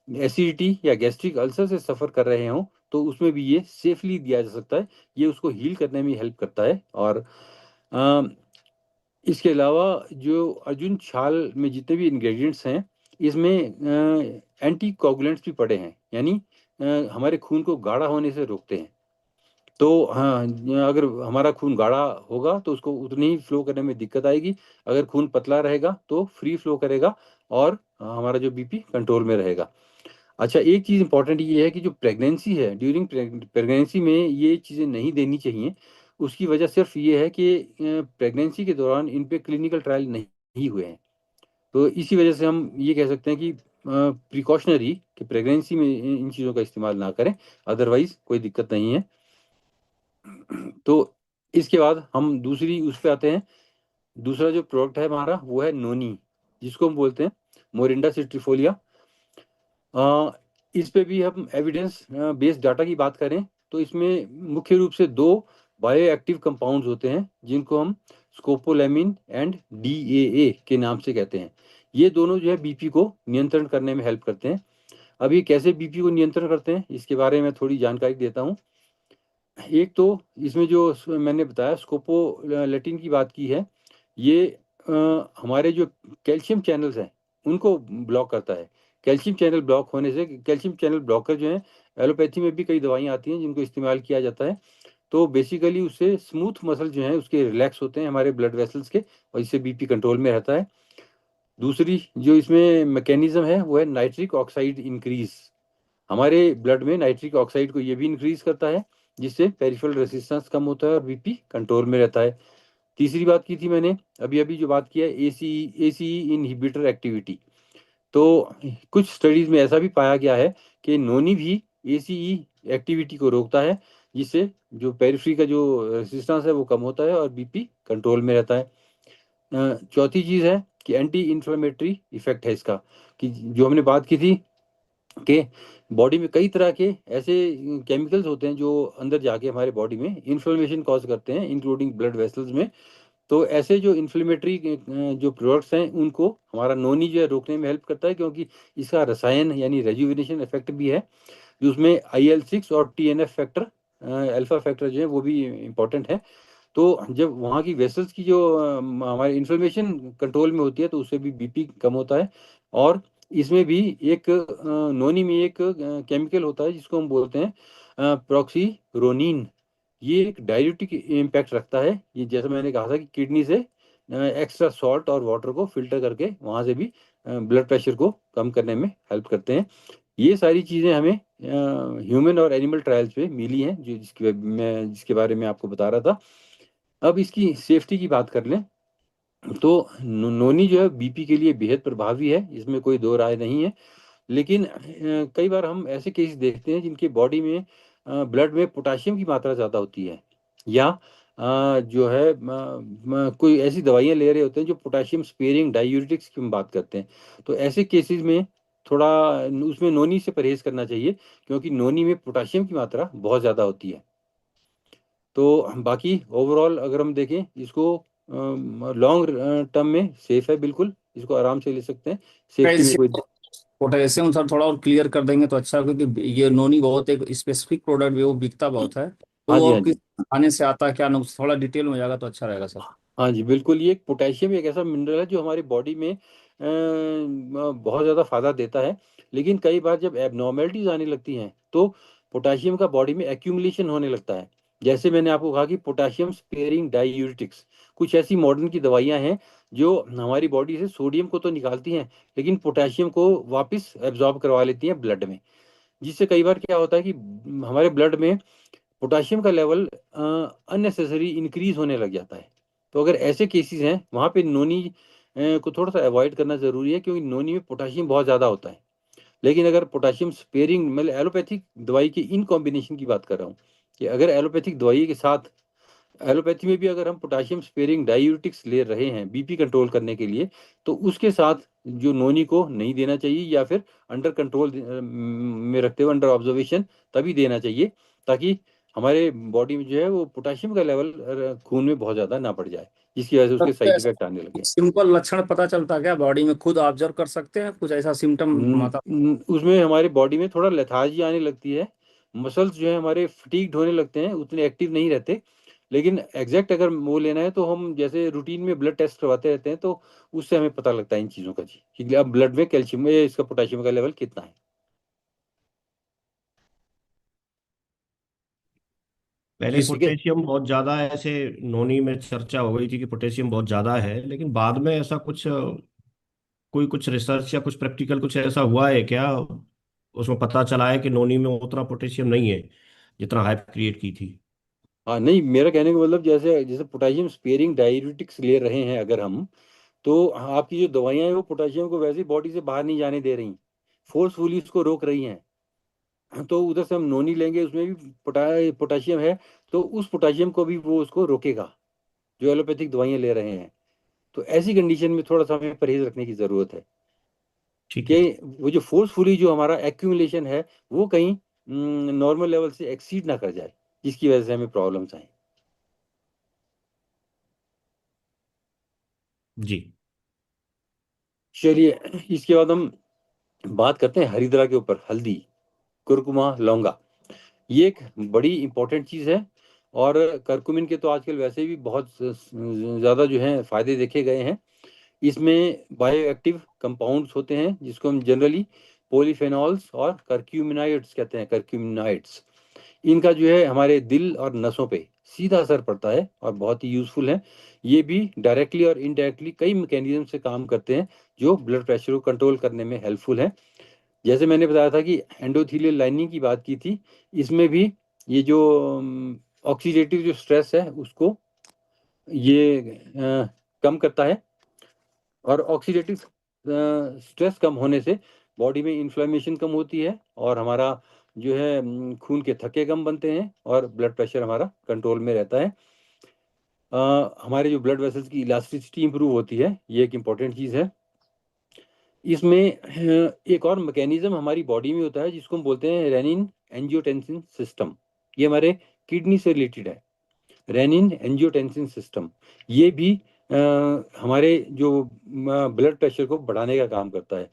एसिडिटी या गैस्ट्रिक अल्सर से सफर कर रहे हों तो उसमें भी ये सेफली दिया जा सकता है। ये उसको हील करने में हेल्प करता है। और इसके अलावा जो अर्जुन छाल में जितने भी इंग्रेडिएंट्स हैं इसमें एंटी कोगुलेंट्स भी पड़े हैं, यानी हमारे खून को गाढ़ा होने से रोकते हैं। तो हाँ, अगर हमारा खून गाढ़ा होगा तो उसको उतनी ही फ्लो करने में दिक्कत आएगी, अगर खून पतला रहेगा तो फ्री फ्लो करेगा और हमारा जो बीपी कंट्रोल में रहेगा। अच्छा, एक चीज़ इंपॉर्टेंट ये है कि जो प्रेगनेंसी है, ड्यूरिंग प्रेगनेंसी में ये चीज़ें नहीं देनी चाहिए। उसकी वजह सिर्फ ये है कि प्रेगनेंसी के दौरान इन पे क्लिनिकल ट्रायल नहीं हुए हैं। तो इसी वजह से हम ये कह सकते हैं कि प्रिकॉशनरी, कि प्रेगनेंसी में इन चीज़ों का इस्तेमाल ना करें, अदरवाइज कोई दिक्कत नहीं है। तो इसके बाद हम दूसरी उस पे आते हैं। दूसरा जो प्रोडक्ट है हमारा वो है नोनी, जिसको हम बोलते हैं मोरिंडा सिट्रीफोलिया। इस पे भी हम एविडेंस बेस्ड डाटा की बात करें तो इसमें मुख्य रूप से दो बायो एक्टिव कंपाउंड्स होते हैं जिनको हम स्कोपोलामिन एंड DAA के नाम से कहते हैं। ये दोनों जो है बीपी को नियंत्रण करने में हेल्प करते हैं। अब ये कैसे बीपी को नियंत्रण करते हैं इसके बारे में थोड़ी जानकारी देता हूँ। एक तो इसमें जो मैंने बताया स्कोपोलेटिन की बात की है, ये हमारे जो कैल्शियम चैनल्स हैं उनको ब्लॉक करता है। कैल्शियम चैनल ब्लॉक होने से, कैल्शियम चैनल ब्लॉकर जो है एलोपैथी में भी कई दवाइयाँ आती हैं जिनको इस्तेमाल किया जाता है। तो बेसिकली उससे स्मूथ मसल जो है उसके रिलैक्स होते हैं हमारे ब्लड वेसल्स के, और इससे बीपी कंट्रोल में रहता है। दूसरी जो इसमें मैकेनिज्म है वो है नाइट्रिक ऑक्साइड इंक्रीज। हमारे ब्लड में नाइट्रिक ऑक्साइड को ये भी इंक्रीज करता है जिससे पेरिफेरल रेसिस्टेंस कम होता है और बीपी कंट्रोल में रहता है। तीसरी बात की थी मैंने अभी अभी जो बात किया है एसीई इनहिबिटर एक्टिविटी। तो कुछ स्टडीज में ऐसा भी पाया गया है कि नोनी भी एसीई एक्टिविटी को रोकता है जिससे जो पेरिफेरी का जो रेसिस्टेंस है वो कम होता है और बीपी कंट्रोल में रहता है। चौथी चीज़ है कि एंटी इन्फ्लेमेटरी इफेक्ट है इसका, कि जो हमने बात की थी कि बॉडी में कई तरह के ऐसे केमिकल्स होते हैं जो अंदर जाके हमारे बॉडी में इन्फ्लेमेशन कॉज करते हैं इंक्लूडिंग ब्लड वेसल्स में। तो ऐसे जो इन्फ्लेमेटरी जो प्रोडक्ट्स हैं उनको हमारा नोनी जो है रोकने में हेल्प करता है, क्योंकि इसका रसायन यानी रेजुविनेशन इफेक्ट भी है, जो उसमें IL-6 और TNF फैक्टर, अल्फा फैक्टर जो है वो भी इम्पोर्टेंट है। तो जब वहाँ की वेसल्स की जो हमारी इन्फ्लेमेशन कंट्रोल में होती है तो उससे भी बीपी कम होता है। और इसमें भी एक नोनी में एक केमिकल होता है जिसको हम बोलते हैं प्रोक्सीरोनिन। ये एक डाययूरेटिक इम्पैक्ट रखता है। ये जैसे मैंने कहा था कि किडनी से एक्स्ट्रा सॉल्ट और वाटर को फिल्टर करके वहाँ से भी ब्लड प्रेशर को कम करने में हेल्प करते हैं। ये सारी चीज़ें हमें ह्यूमन और एनिमल ट्रायल्स पे मिली हैं, जो जिसके बारे में आपको बता रहा था। अब इसकी सेफ्टी की बात कर लें तो नोनी जो है बीपी के लिए बेहद प्रभावी है, इसमें कोई दो राय नहीं है। लेकिन कई बार हम ऐसे केस देखते हैं जिनके बॉडी में ब्लड में पोटाशियम की मात्रा ज़्यादा होती है, या जो है कोई ऐसी दवाइयाँ ले रहे होते हैं जो पोटाशियम स्पेयरिंग डायूरेटिक्स की हम बात करते हैं। तो ऐसे केसेस में थोड़ा उसमें नोनी से परहेज करना चाहिए, क्योंकि नोनी में पोटाशियम की मात्रा बहुत ज़्यादा होती है। तो बाकी ओवरऑल अगर हम देखें इसको लॉन्ग टर्म में सेफ है, बिल्कुल इसको आराम से ले सकते हैं, सेफ्टी में कोई। कैल्शियम पोटेशियम सर थोड़ा और क्लियर कर देंगे तो अच्छा, क्योंकि ये नोनी बहुत एक स्पेसिफिक प्रोडक्ट भी, वो बिकता बहुत है, तो हाँ वो जी, हाँ और जी। किस खाने से आता है क्या ना, थोड़ा डिटेल में हो जाएगा तो अच्छा रहेगा सर। हाँ जी, बिल्कुल। ये एक पोटेशियम एक ऐसा मिनरल है जो हमारी बॉडी में बहुत ज़्यादा फायदा देता है। लेकिन कई बार जब एबनॉर्मेलिटीज आने लगती हैं तो पोटेशियम का बॉडी में एक्यूमुलेशन होने लगता है। जैसे मैंने आपको कहा कि पोटेशियम स्पेयरिंग डायूरेटिक्स, कुछ ऐसी मॉडर्न की दवाइयाँ हैं जो हमारी बॉडी से सोडियम को तो निकालती हैं लेकिन पोटेशियम को वापस एब्जॉर्ब करवा लेती हैं ब्लड में, जिससे कई बार क्या होता है कि हमारे ब्लड में पोटाशियम का लेवल अननेसेसरी इंक्रीज होने लग जाता है। तो अगर ऐसे केसेस हैं वहाँ पे नोनी को थोड़ा सा अवॉइड करना ज़रूरी है, क्योंकि नोनी में पोटाशियम बहुत ज़्यादा होता है। लेकिन अगर पोटाशियम स्पेयरिंग, मतलब एलोपैथिक दवाई की इन कॉम्बिनेशन की बात कर रहा हूँ, कि अगर एलोपैथिक दवाई के साथ, एलोपैथी में भी अगर हम पोटाशियम स्पेयरिंग डायूरेटिक्स ले रहे हैं बीपी कंट्रोल करने के लिए, तो उसके साथ जो नोनी को नहीं देना चाहिए, या फिर अंडर कंट्रोल में रखते हुए अंडर ऑब्जर्वेशन तभी देना चाहिए, ताकि हमारे बॉडी में जो है वो पोटाशियम का लेवल खून में बहुत ज़्यादा ना बढ़ जाए, जिसकी वजह से उसके साइड इफेक्ट आने लगे। सिंपल लक्षण पता चलता क्या बॉडी में, खुद ऑब्जर्व कर सकते हैं कुछ ऐसा सिम्टम माता? उसमें हमारे बॉडी में थोड़ा लेथार्जी आने लगती है, मसल्स जो है हमारे फटीग्ड होने लगते हैं, उतने एक्टिव नहीं रहते। लेकिन एग्जैक्ट अगर वो लेना है तो हम जैसे रूटीन में ब्लड टेस्ट करवाते रहते हैं, तो उससे हमें पता लगता है इन चीज़ों का जी, कि अब ब्लड में कैल्शियम में इसका पोटेशियम का लेवल कितना है। पहले ठीक है। पोटेशियम बहुत ज्यादा ऐसे नोनी में चर्चा हो गई थी कि पोटेशियम बहुत ज्यादा है, लेकिन बाद में ऐसा कुछ कोई कुछ रिसर्च या कुछ प्रैक्टिकल कुछ ऐसा हुआ है क्या, उसमें पता चला है कि नोनी में उतना पोटेशियम नहीं है जितना हाइप क्रिएट की थी? हाँ नहीं, मेरा कहने का मतलब जैसे जैसे पोटेशियम स्पेयरिंग डायूरेटिक्स ले रहे हैं अगर हम, तो आपकी जो दवाइयाँ हैं वो पोटेशियम को वैसे ही बॉडी से बाहर नहीं जाने दे रही, फोर्सफुली उसको रोक रही हैं। तो उधर से हम नोनी लेंगे, उसमें भी पोटाशियम है, तो उस पोटाशियम को भी वो उसको रोकेगा जो एलोपैथिक दवाइयाँ ले रहे हैं। तो ऐसी कंडीशन में थोड़ा सा हमें परहेज रखने की ज़रूरत है ठीक कि है। वो जो फोर्सफुली जो हमारा एक्यूमुलेशन है वो कहीं नॉर्मल लेवल से एक्सीड ना कर जाए, जिसकी वजह से हमें प्रॉब्लम्स आए। जी। चलिए, इसके बाद हम बात करते हैं हरिद्रा के ऊपर, हल्दी, कुरकुमा, लौंगा। ये एक बड़ी इंपॉर्टेंट चीज़ है। और करक्यूमिन के तो आजकल वैसे भी बहुत ज़्यादा जो है फायदे देखे गए हैं। इसमें बायो एक्टिव कंपाउंड्स होते हैं, जिसको हम जनरली पॉलीफेनॉल्स और करक्यूमिनाइड्स कहते हैं, करक्यूमिनाइड्स। इनका जो है हमारे दिल और नसों पे सीधा असर पड़ता है और बहुत ही यूजफुल है। ये भी डायरेक्टली और इनडायरेक्टली कई मैकेनिज्म से काम करते हैं, जो ब्लड प्रेशर को कंट्रोल करने में हेल्पफुल है। जैसे मैंने बताया था कि एंडोथीलियल लाइनिंग की बात की थी, इसमें भी ये जो ऑक्सीडेटिव जो स्ट्रेस है उसको ये कम करता है। और ऑक्सीडेटिव स्ट्रेस कम होने से बॉडी में इन्फ्लेमेशन कम होती है, और हमारा जो है खून के थक्के कम बनते हैं, और ब्लड प्रेशर हमारा कंट्रोल में रहता है। हमारे जो ब्लड वेसल्स की इलास्टिसिटी इंप्रूव होती है, ये एक इम्पॉर्टेंट चीज़ है। इसमें एक और मैकेनिज्म हमारी बॉडी में होता है, जिसको हम बोलते हैं रेनिन एंजियोटेंसिन सिस्टम। ये हमारे किडनी से रिलेटेड है, रेनिन एंजियोटेंसिन सिस्टम। ये भी हमारे जो ब्लड प्रेशर को बढ़ाने का काम करता है।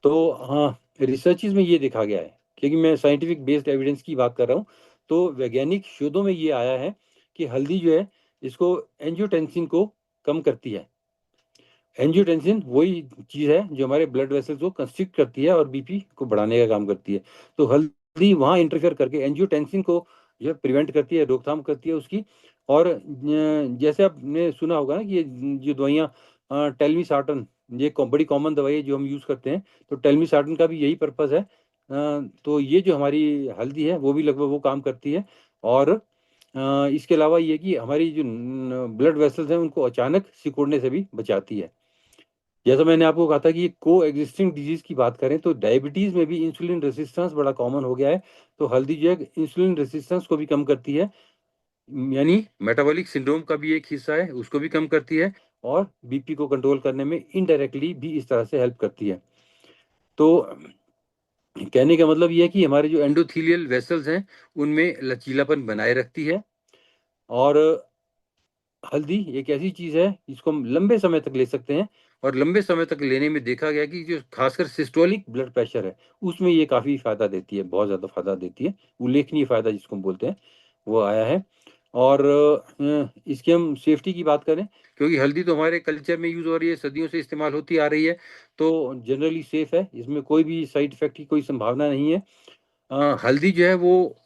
तो हाँ, रिसर्चेज में ये देखा गया है, क्योंकि मैं साइंटिफिक बेस्ड एविडेंस की बात कर रहा हूँ, तो वैज्ञानिक शोधों में ये आया है कि हल्दी जो है इसको एंजियोटेंसिन को कम करती है। एंजियोटेंसिन वही चीज़ है जो हमारे ब्लड वेसल्स को कंस्ट्रिक्ट करती है और बीपी को बढ़ाने का काम करती है। तो हल्दी वहाँ इंटरफेयर करके एंजियोटेंसिन को जो प्रिवेंट करती है, रोकथाम करती है उसकी। और जैसे आपने सुना होगा ना कि ये जो दवाइयाँ टेलमिसार्टन, ये बड़ी कॉमन दवाई है जो हम यूज़ करते हैं, तो टेलमिसार्टन का भी यही पर्पज़ है। तो ये जो हमारी हल्दी है वो भी लगभग वो काम करती है। और इसके अलावा ये कि हमारी जो ब्लड वेसल्स हैं उनको अचानक सिकुड़ने से भी बचाती है। जैसा मैंने आपको कहा था कि को एग्जिस्टिंग डिजीज की बात करें, तो डायबिटीज में भी इंसुलिन रेसिस्टेंस बड़ा कॉमन हो गया है। तो हल्दी जो है इंसुलिन रेसिस्टेंस को भी कम करती है, यानी मेटाबॉलिक सिंड्रोम का भी एक हिस्सा है, उसको भी कम करती है। और बीपी को कंट्रोल करने में इनडायरेक्टली भी इस तरह से हेल्प करती है। तो कहने का मतलब ये है कि हमारे जो एंडोथीलियल वेसल्स हैं उनमें लचीलापन बनाए रखती है। और हल्दी एक ऐसी चीज है जिसको हम लंबे समय तक ले सकते हैं, और लंबे समय तक लेने में देखा गया कि जो खासकर सिस्टोलिक ब्लड प्रेशर है उसमें ये काफी फायदा देती है, बहुत ज्यादा फायदा देती है। उल्लेखनीय फायदा जिसको हम बोलते हैं वो आया है। और इसकी हम सेफ्टी की बात करें, क्योंकि हल्दी तो हमारे कल्चर में यूज हो रही है, सदियों से इस्तेमाल होती आ रही है, तो जनरली सेफ है, इसमें कोई भी साइड इफेक्ट की कोई संभावना नहीं है। हल्दी जो है वो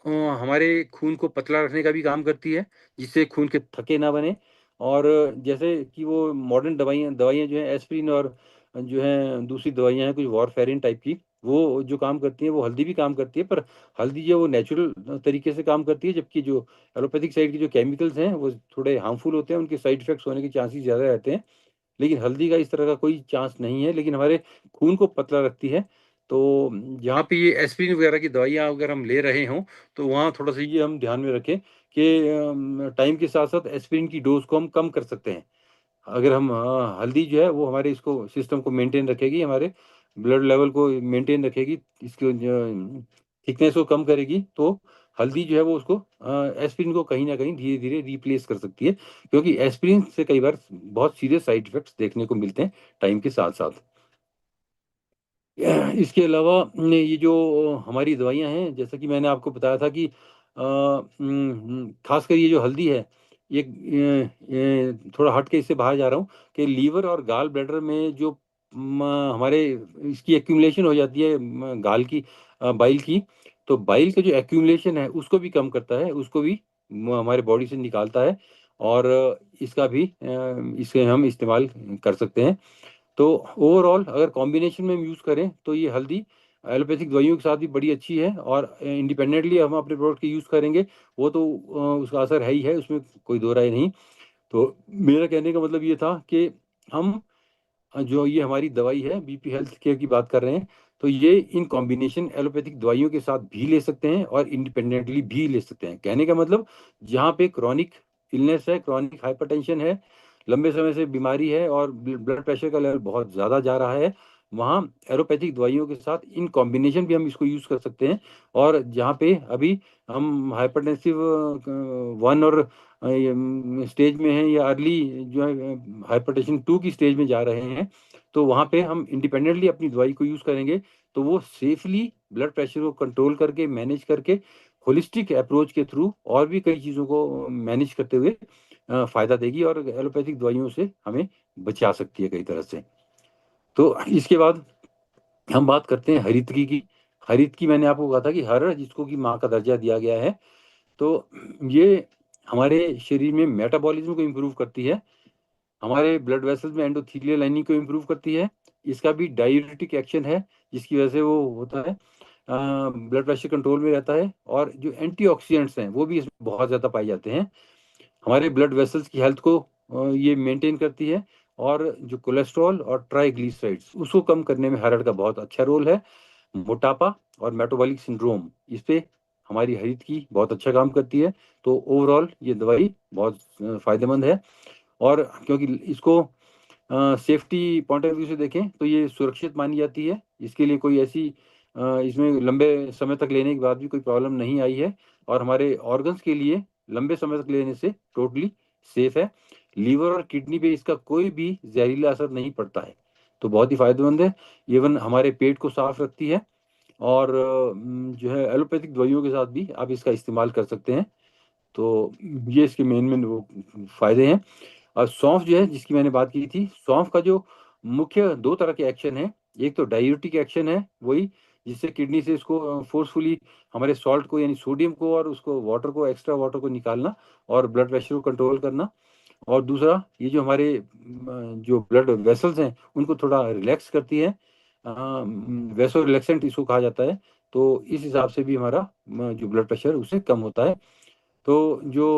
हमारे खून को पतला रखने का भी काम करती है, जिससे खून के थक्के ना बने। और जैसे कि वो मॉडर्न दवाइयाँ दवाइयाँ जो है एस्पिरिन और जो है दूसरी दवाइयाँ हैं कुछ वारफेरिन टाइप की, वो जो काम करती हैं वो हल्दी भी काम करती है। पर हल्दी जो है वो नेचुरल तरीके से काम करती है, जबकि जो एलोपैथिक साइड के जो केमिकल्स हैं वो थोड़े हार्मफुल होते हैं, उनके साइड इफेक्ट्स होने के चांसेस ज़्यादा रहते हैं। लेकिन हल्दी का इस तरह का कोई चांस नहीं है, लेकिन हमारे खून को पतला रखती है। तो जहाँ पे ये एस्पिरिन वगैरह की दवाइयाँ अगर हम ले रहे हों, तो वहाँ थोड़ा सा ये हम ध्यान में रखें कि टाइम के साथ साथ एस्पिरिन की डोज को हम कम कर सकते हैं। अगर हम हल्दी जो है वो हमारे इसको सिस्टम को मेंटेन रखेगी, हमारे ब्लड लेवल को मेंटेन रखेगी, इसको थिकनेस को कम करेगी, तो हल्दी जो है वो उसको एस्पिरिन को कहीं ना कहीं धीरे धीरे रिप्लेस कर सकती है। क्योंकि एस्पिरिन से कई बार बहुत सीरियस साइड इफेक्ट्स देखने को मिलते हैं टाइम के साथ साथ। इसके अलावा ये जो हमारी दवाइयाँ हैं, जैसा कि मैंने आपको बताया था कि खासकर ये जो हल्दी है, ये थोड़ा हट के इससे बाहर जा रहा हूँ, कि लीवर और गाल ब्लैडर में जो हमारे इसकी एक्यूमुलेशन हो जाती है, गाल की बाइल की, तो बाइल का जो एक्यूमुलेशन है उसको भी कम करता है, उसको भी हमारे बॉडी से निकालता है। और इसका भी इसे हम इस्तेमाल कर सकते हैं। तो ओवरऑल अगर कॉम्बिनेशन में हम यूज़ करें तो ये हल्दी एलोपैथिक दवाइयों के साथ भी बड़ी अच्छी है, और इंडिपेंडेंटली हम अपने प्रोडक्ट के यूज़ करेंगे वो तो उसका असर है ही है, उसमें कोई दो राय नहीं। तो मेरा कहने का मतलब ये था कि हम जो ये हमारी दवाई है बीपी हेल्थ केयर की बात कर रहे हैं, तो ये इन कॉम्बिनेशन एलोपैथिक दवाइयों के साथ भी ले सकते हैं और इंडिपेंडेंटली भी ले सकते हैं। कहने का मतलब जहाँ पे क्रॉनिक इलनेस है, क्रॉनिक हाइपरटेंशन है, लंबे समय से बीमारी है और ब्लड प्रेशर का लेवल बहुत ज़्यादा जा रहा है, वहाँ एलोपैथिक दवाइयों के साथ इन कॉम्बिनेशन भी हम इसको यूज़ कर सकते हैं। और जहाँ पे अभी हम हाइपरटेंसिव 1 और स्टेज में हैं, या अर्ली जो है हाइपरटेंशन 2 की स्टेज में जा रहे हैं, तो वहाँ पे हम इंडिपेंडेंटली अपनी दवाई को यूज़ करेंगे, तो वो सेफली ब्लड प्रेशर को कंट्रोल करके, मैनेज करके, होलिस्टिक अप्रोच के थ्रू और भी कई चीज़ों को मैनेज करते हुए फ़ायदा देगी, और एलोपैथिक दवाइयों से हमें बचा सकती है कई तरह से। तो इसके बाद हम बात करते हैं हरितकी की। हरितकी मैंने आपको कहा था कि हर जिसको कि माँ का दर्जा दिया गया है, तो ये हमारे शरीर में मेटाबॉलिज्म को इम्प्रूव करती है, हमारे ब्लड वेसल्स में एंडोथेलियल लाइनिंग को इम्प्रूव करती है। इसका भी डायूरेटिक एक्शन है, जिसकी वजह से वो होता है ब्लड प्रेशर कंट्रोल में रहता है। और जो एंटीऑक्सीडेंट्स हैं वो भी इसमें बहुत ज़्यादा पाए जाते हैं, हमारे ब्लड वेसल्स की हेल्थ को ये मेंटेन करती है। और जो कोलेस्ट्रॉल और ट्राइग्लिसराइड्स उसको कम करने में हरड़ का बहुत अच्छा रोल है। मोटापा और मेटाबॉलिक सिंड्रोम, इस पे हमारी हरित की बहुत अच्छा काम करती है। तो ओवरऑल ये दवाई बहुत फायदेमंद है। और क्योंकि इसको सेफ्टी पॉइंट ऑफ व्यू से देखें तो ये सुरक्षित मानी जाती है, इसके लिए कोई ऐसी इसमें लंबे समय तक लेने के बाद भी कोई प्रॉब्लम नहीं आई है। और हमारे ऑर्गन्स के लिए लंबे समय तक लेने से टोटली सेफ है। लीवर और किडनी पे इसका कोई भी जहरीला असर नहीं पड़ता है, तो बहुत ही फायदेमंद है। इवन हमारे पेट को साफ रखती है। और जो है एलोपैथिक दवाइयों के साथ भी आप इसका इस्तेमाल कर सकते हैं। तो ये इसके मेन मेन वो फायदे हैं। और सौंफ जो है जिसकी मैंने बात की थी, सौंफ का जो मुख्य दो तरह के एक्शन है, एक तो डायूरेटिक एक्शन है, वही जिससे किडनी से इसको फोर्सफुली हमारे सॉल्ट को यानी सोडियम को और उसको वाटर को, एक्स्ट्रा वाटर को निकालना और ब्लड प्रेशर को कंट्रोल करना। और दूसरा ये जो हमारे जो ब्लड वेसल्स हैं उनको थोड़ा रिलैक्स करती है, वेसो रिलैक्सेंट इसको कहा जाता है। तो इस हिसाब से भी हमारा जो ब्लड प्रेशर उससे कम होता है। तो जो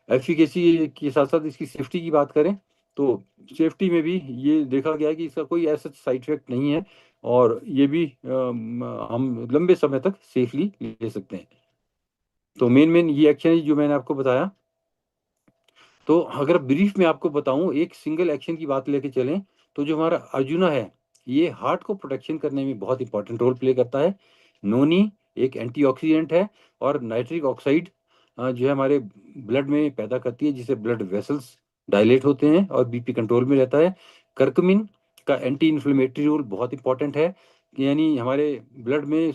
एफिकेसी के साथ साथ इसकी सेफ्टी की बात करें, तो सेफ्टी में भी ये देखा गया है कि इसका कोई ऐसा साइड इफेक्ट नहीं है, और ये भी हम लंबे समय तक सेफली ले सकते हैं। तो मेन मेन ये एक्शन है जो मैंने आपको बताया। तो अगर ब्रीफ में आपको बताऊं, एक सिंगल एक्शन की बात लेके चलें, तो जो हमारा अर्जुना है ये हार्ट को प्रोटेक्शन करने में बहुत इंपॉर्टेंट रोल प्ले करता है। नोनी एक एंटीऑक्सीडेंट है, और नाइट्रिक ऑक्साइड जो है हमारे ब्लड में पैदा करती है, जिससे ब्लड वेसल्स डायलेट होते हैं और बीपी कंट्रोल में रहता है। कर्कुमिन का एंटी इन्फ्लेमेटरी रोल बहुत इंपॉर्टेंट है, यानी हमारे ब्लड में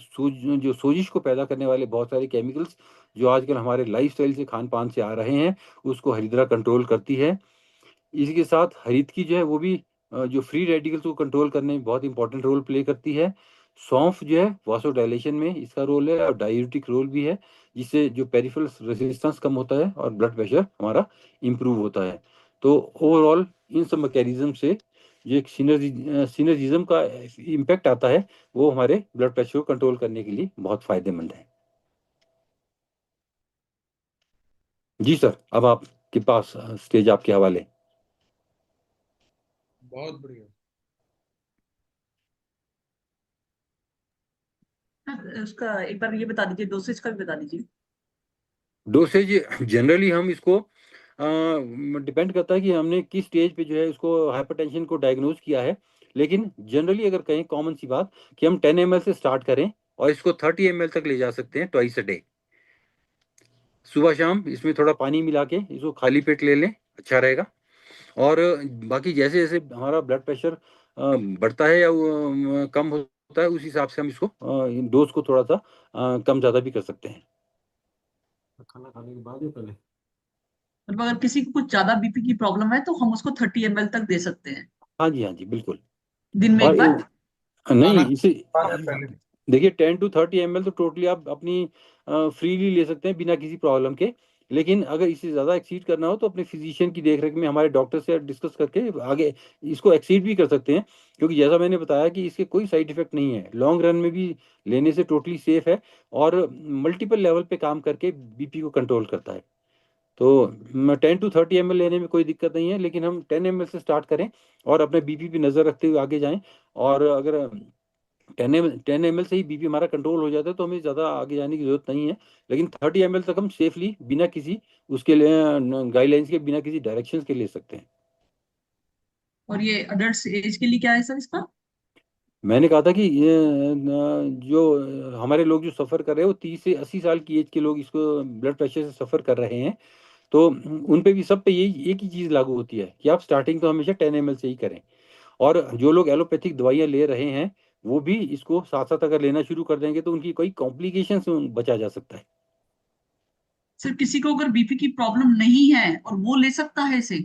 जो सोजिश को पैदा करने वाले बहुत सारे केमिकल्स जो आजकल हमारे लाइफस्टाइल से, खान पान से आ रहे हैं, उसको हरिद्रा कंट्रोल करती है। इसी के साथ हरित की जो है वो भी जो फ्री रेडिकल्स को कंट्रोल करने में बहुत इंपॉर्टेंट रोल प्ले करती है। सौंफ जो है वासोडाइलेशन में इसका रोल है, और डायूरेटिक रोल भी है, जिससे जो पेरिफेरल रेजिस्टेंस कम होता है और ब्लड प्रेशर हमारा इम्प्रूव होता है। तो ओवरऑल इन सब मैकेनिज्म से जो एक सिनर्जिज्म का इम्पैक्ट आता है, वो हमारे ब्लड प्रेशर को कंट्रोल करने के लिए बहुत फायदेमंद है। जी सर, अब आपके पास स्टेज आपके हवाले। बहुत बढ़िया। उसका एक बार ये बता दीजिए, डोसेज का भी बता दीजिए। डोसेज जनरली हम इसको डिपेंड करता है कि हमने किस स्टेज पे जो है इसको हाइपरटेंशन को डायग्नोज किया है। लेकिन जनरली अगर कहें कॉमन सी बात कि हम 10 ml से स्टार्ट करें और इसको 30 ml तक ले जा सकते हैं ट्वाइस अ डे। सुबह शाम इसमें थोड़ा पानी मिला के इसको खाली पेट ले लें, अच्छा रहेगा। और बाकी जैसे जैसे हमारा ब्लड प्रेशर बढ़ता है या कम होता है, उस हिसाब से हम इसको डोज को थोड़ा सा कम ज़्यादा भी कर सकते हैं। खाना खाने के बाद या पहले? मतलब अगर किसी को कुछ ज्यादा बीपी की प्रॉब्लम है तो हम उसको 30 ml तक दे सकते हैं हाँ जी, हाँ जी, बिल्कुल। दिन में और एक बार। नहीं, इसे पहले देखिए 10 to 30 ml तो टोटली आप अपनी फ्रीली ले सकते हैं बिना किसी प्रॉब्लम के। लेकिन अगर इससे ज़्यादा एक्सीड करना हो तो अपने फिजिशियन की देखरेख में हमारे डॉक्टर से डिस्कस करके आगे इसको एक्सीड भी कर सकते हैं, क्योंकि जैसा मैंने बताया कि इसके कोई साइड इफेक्ट नहीं है, लॉन्ग रन में भी लेने से टोटली सेफ है, और मल्टीपल लेवल पे काम करके बीपी को कंट्रोल करता है। तो 10 to 30 ml लेने में कोई दिक्कत नहीं है, लेकिन हम 10 ml से स्टार्ट करें और अपने बीपी पे नज़र रखते हुए आगे जाएं। और अगर 10 ml से ही बीपी हमारा कंट्रोल हो जाता है तो हमें ज़्यादा आगे जाने की जरूरत नहीं है। लेकिन 30 ml तक हम सेफली बिना किसी उसके लिए गाइडलाइंस के, बिना किसी डायरेक्शंस के ले सकते हैं। और ये अडल्ट एज के लिए क्या है सर इसका? मैंने कहा था कि ये जो हमारे लोग जो सफ़र कर रहे हैं वो 30 से 80 साल की एज के लोग इसको ब्लड प्रेशर से सफ़र कर रहे हैं। तो उन पे भी सब पे यही एक ही चीज़ लागू होती है कि आप स्टार्टिंग तो हमेशा 10 ml से ही करें। और जो लोग एलोपैथिक दवाइयाँ ले रहे हैं वो भी इसको साथ साथ अगर लेना शुरू कर देंगे तो उनकी कोई कॉम्प्लिकेशन से बचा जा सकता है। सर किसी को अगर बीपी की प्रॉब्लम नहीं है और वो ले सकता है इसे?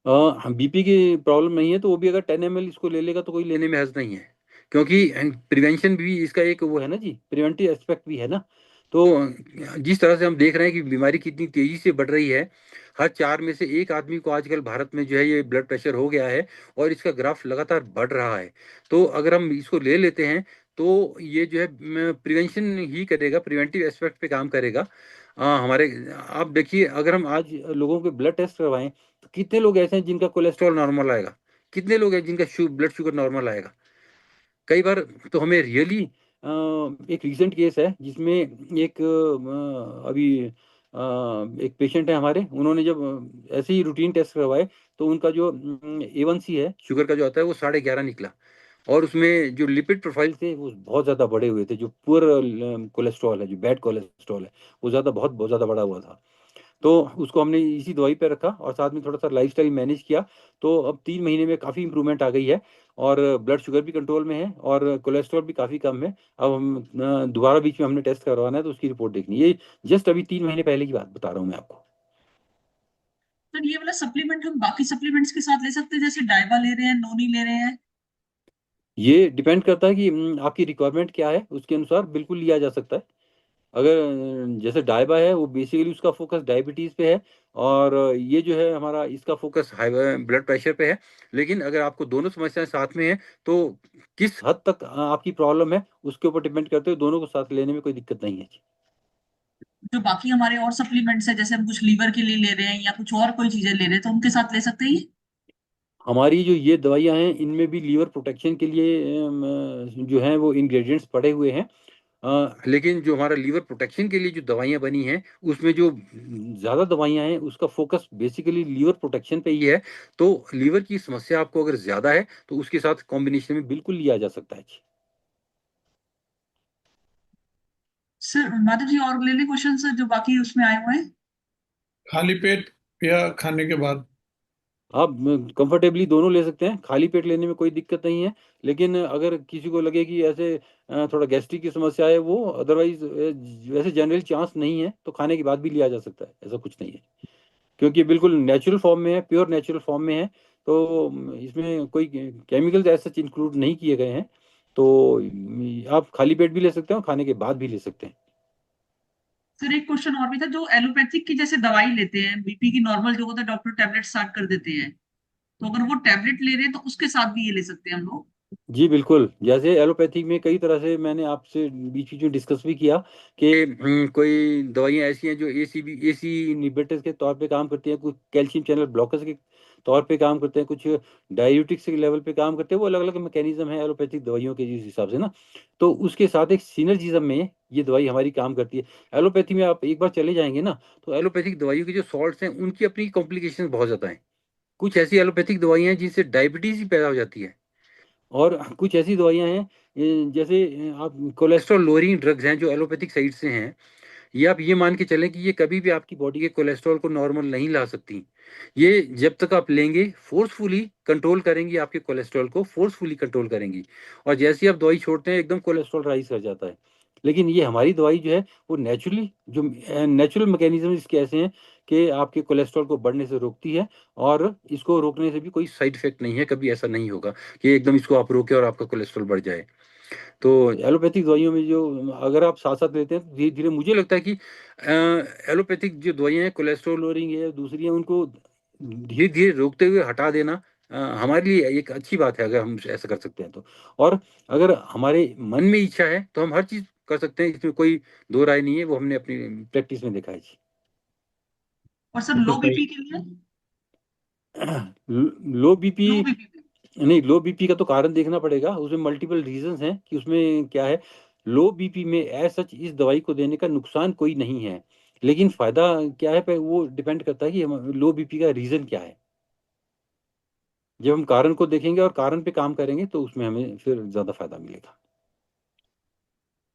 बीपी की प्रॉब्लम नहीं है तो वो भी अगर 10 ml इसको ले लेगा तो कोई लेने में हर्ज नहीं है, क्योंकि प्रिवेंशन भी इसका एक वो है ना जी, प्रिवेंटिव एस्पेक्ट भी है ना। तो जिस तरह से हम देख रहे हैं कि बीमारी कितनी तेजी से बढ़ रही है, हर 4 में से 1 आदमी को आजकल भारत में जो है ये ब्लड प्रेशर हो गया है और इसका ग्राफ लगातार बढ़ रहा है। तो अगर हम इसको ले लेते हैं तो ये जो है प्रिवेंशन ही करेगा, प्रिवेंटिव एस्पेक्ट पे काम करेगा। हमारे आप देखिए अगर हम आज लोगों के ब्लड टेस्ट करवाएं तो कितने लोग ऐसे हैं जिनका कोलेस्ट्रॉल नॉर्मल आएगा, कितने लोग हैं जिनका ब्लड शुगर नॉर्मल आएगा। कई बार तो हमें रियली एक रीसेंट केस है जिसमें एक अभी एक पेशेंट है हमारे, उन्होंने जब ऐसे ही रूटीन टेस्ट करवाए तो उनका जो A1C है शुगर का जो आता है वो 11.5 निकला। और उसमें जो लिपिड प्रोफाइल थे वो बहुत ज़्यादा बड़े हुए थे, जो पुअर कोलेस्ट्रॉल है, जो बैड कोलेस्ट्रॉल है वो ज़्यादा बहुत ज़्यादा बड़ा हुआ था। तो उसको हमने इसी दवाई पे रखा और साथ में थोड़ा सा लाइफस्टाइल मैनेज किया। तो अब 3 महीने में काफ़ी इंप्रूवमेंट आ गई है और ब्लड शुगर भी कंट्रोल में है और कोलेस्ट्रॉल भी काफ़ी कम है। अब हम दोबारा बीच में हमने टेस्ट करवाना है तो उसकी रिपोर्ट देखनी है। ये जस्ट अभी 3 महीने पहले की बात बता रहा हूँ मैं आपको। सर ये वाला सप्लीमेंट हम बाकी सप्लीमेंट्स के साथ ले सकते हैं, जैसे डाइबा ले रहे हैं, नोनी ले रहे हैं? ये डिपेंड करता है कि आपकी रिक्वायरमेंट क्या है, उसके अनुसार बिल्कुल लिया जा सकता है। अगर जैसे डायबा है वो बेसिकली उसका फोकस डायबिटीज पे है और ये जो है हमारा इसका फोकस हाई ब्लड प्रेशर पे है। लेकिन अगर आपको दोनों समस्याएं साथ में है तो किस हद तक आपकी प्रॉब्लम है उसके ऊपर डिपेंड करते हुए दोनों को साथ लेने में कोई दिक्कत नहीं है। जो बाकी हमारे और सप्लीमेंट्स है, जैसे हम कुछ लीवर के लिए ले रहे हैं या कुछ और कोई चीजें ले रहे हैं, तो उनके साथ ले सकते हैं ये? हमारी जो ये दवाइयाँ हैं इनमें भी लीवर प्रोटेक्शन के लिए जो हैं वो इंग्रेडिएंट्स पड़े हुए हैं। लेकिन जो हमारा लीवर प्रोटेक्शन के लिए जो दवाइयाँ बनी हैं उसमें जो ज़्यादा दवाइयाँ हैं उसका फोकस बेसिकली लीवर प्रोटेक्शन पे ही है। तो लीवर की समस्या आपको अगर ज़्यादा है तो उसके साथ कॉम्बिनेशन में बिल्कुल लिया जा सकता है। सर माधव जी और ले लें क्वेश्चन सर जो बाकी उसमें आए हुए हैं? खाली पेट या खाने के बाद? आप कंफर्टेबली दोनों ले सकते हैं, खाली पेट लेने में कोई दिक्कत नहीं है। लेकिन अगर किसी को लगे कि ऐसे थोड़ा गैस्ट्रिक की समस्या है वो, अदरवाइज वैसे जनरल चांस नहीं है तो खाने के बाद भी लिया जा सकता है, ऐसा कुछ नहीं है। क्योंकि बिल्कुल नेचुरल फॉर्म में है, प्योर नेचुरल फॉर्म में है। तो इसमें कोई केमिकल्स ऐसे सच इंक्लूड नहीं किए गए हैं। तो आप खाली पेट भी ले सकते हैं और खाने के बाद भी ले सकते हैं। सर एक क्वेश्चन और भी था, जो एलोपैथिक की जैसे दवाई लेते हैं बीपी की नॉर्मल जो होता है, डॉक्टर टैबलेट स्टार्ट कर देते हैं, तो अगर वो टैबलेट ले रहे हैं तो उसके साथ भी ये ले सकते हैं हम लोग? जी बिल्कुल, जैसे एलोपैथिक में कई तरह से मैंने आपसे बीच बीच में डिस्कस भी किया कि कोई दवाइयाँ ऐसी हैं जो एसी इनहिबिटर्स के तौर पे काम करती हैं, कुछ कैल्शियम चैनल ब्लॉकर्स के तौर पे काम करते हैं, कुछ डायूरेटिक्स के लेवल पे काम करते हैं। वो अलग अलग मैकेनिज्म है एलोपैथिक दवाइयों के जिस हिसाब से ना। तो उसके साथ एक सिनर्जिज्म में ये दवाई हमारी काम करती है। एलोपैथी में आप एक बार चले जाएंगे ना तो एलोपैथिक दवाइयों के जो सॉल्ट्स हैं उनकी अपनी कॉम्प्लिकेशन बहुत ज़्यादा हैं। कुछ ऐसी एलोपैथिक दवाइयाँ हैं जिनसे डायबिटीज ही पैदा हो जाती है। और कुछ ऐसी दवाइयाँ हैं जैसे आप कोलेस्ट्रॉल लोअरिंग ड्रग्स हैं जो एलोपैथिक साइड से हैं। ये आप ये मान के चलें कि ये कभी भी आपकी बॉडी के कोलेस्ट्रॉल को नॉर्मल नहीं ला सकती। ये जब तक आप लेंगे फोर्सफुली कंट्रोल करेंगी, आपके कोलेस्ट्रॉल को फोर्सफुली कंट्रोल करेंगी। और जैसे ही आप दवाई छोड़ते हैं एकदम कोलेस्ट्रॉल राइज कर जाता है। लेकिन ये हमारी दवाई जो है वो नेचुरली जो नेचुरल मैकेनिज्म इसके ऐसे हैं कि आपके कोलेस्ट्रॉल को बढ़ने से रोकती है। और इसको रोकने से भी कोई साइड इफेक्ट नहीं है, कभी ऐसा नहीं होगा कि एकदम इसको आप रोके और आपका कोलेस्ट्रॉल बढ़ जाए। तो एलोपैथिक दवाइयों में जो अगर आप साथ साथ लेते हैं तो धीरे धीरे मुझे लगता है कि एलोपैथिक जो दवाइयाँ हैं कोलेस्ट्रॉल लोअरिंग है दूसरी हैं उनको धीरे धीरे रोकते हुए हटा देना हमारे लिए एक अच्छी बात है अगर हम ऐसा कर सकते हैं तो। और अगर हमारे मन में इच्छा है तो हम हर चीज़ कर सकते हैं, इसमें कोई दो राय नहीं है, वो हमने अपनी प्रैक्टिस में देखा है जी। और सर तो लो कई बीपी के लिए? लो बीपी लो बीपी पे? नहीं, लो बीपी का तो कारण देखना पड़ेगा, उसमें मल्टीपल रीजंस हैं कि उसमें क्या है। लो बीपी में एज सच इस दवाई को देने का नुकसान कोई नहीं है, लेकिन फायदा क्या है पे वो डिपेंड करता है कि लो बीपी का रीजन क्या है। जब हम कारण को देखेंगे और कारण पे काम करेंगे तो उसमें हमें फिर ज्यादा फायदा मिलेगा।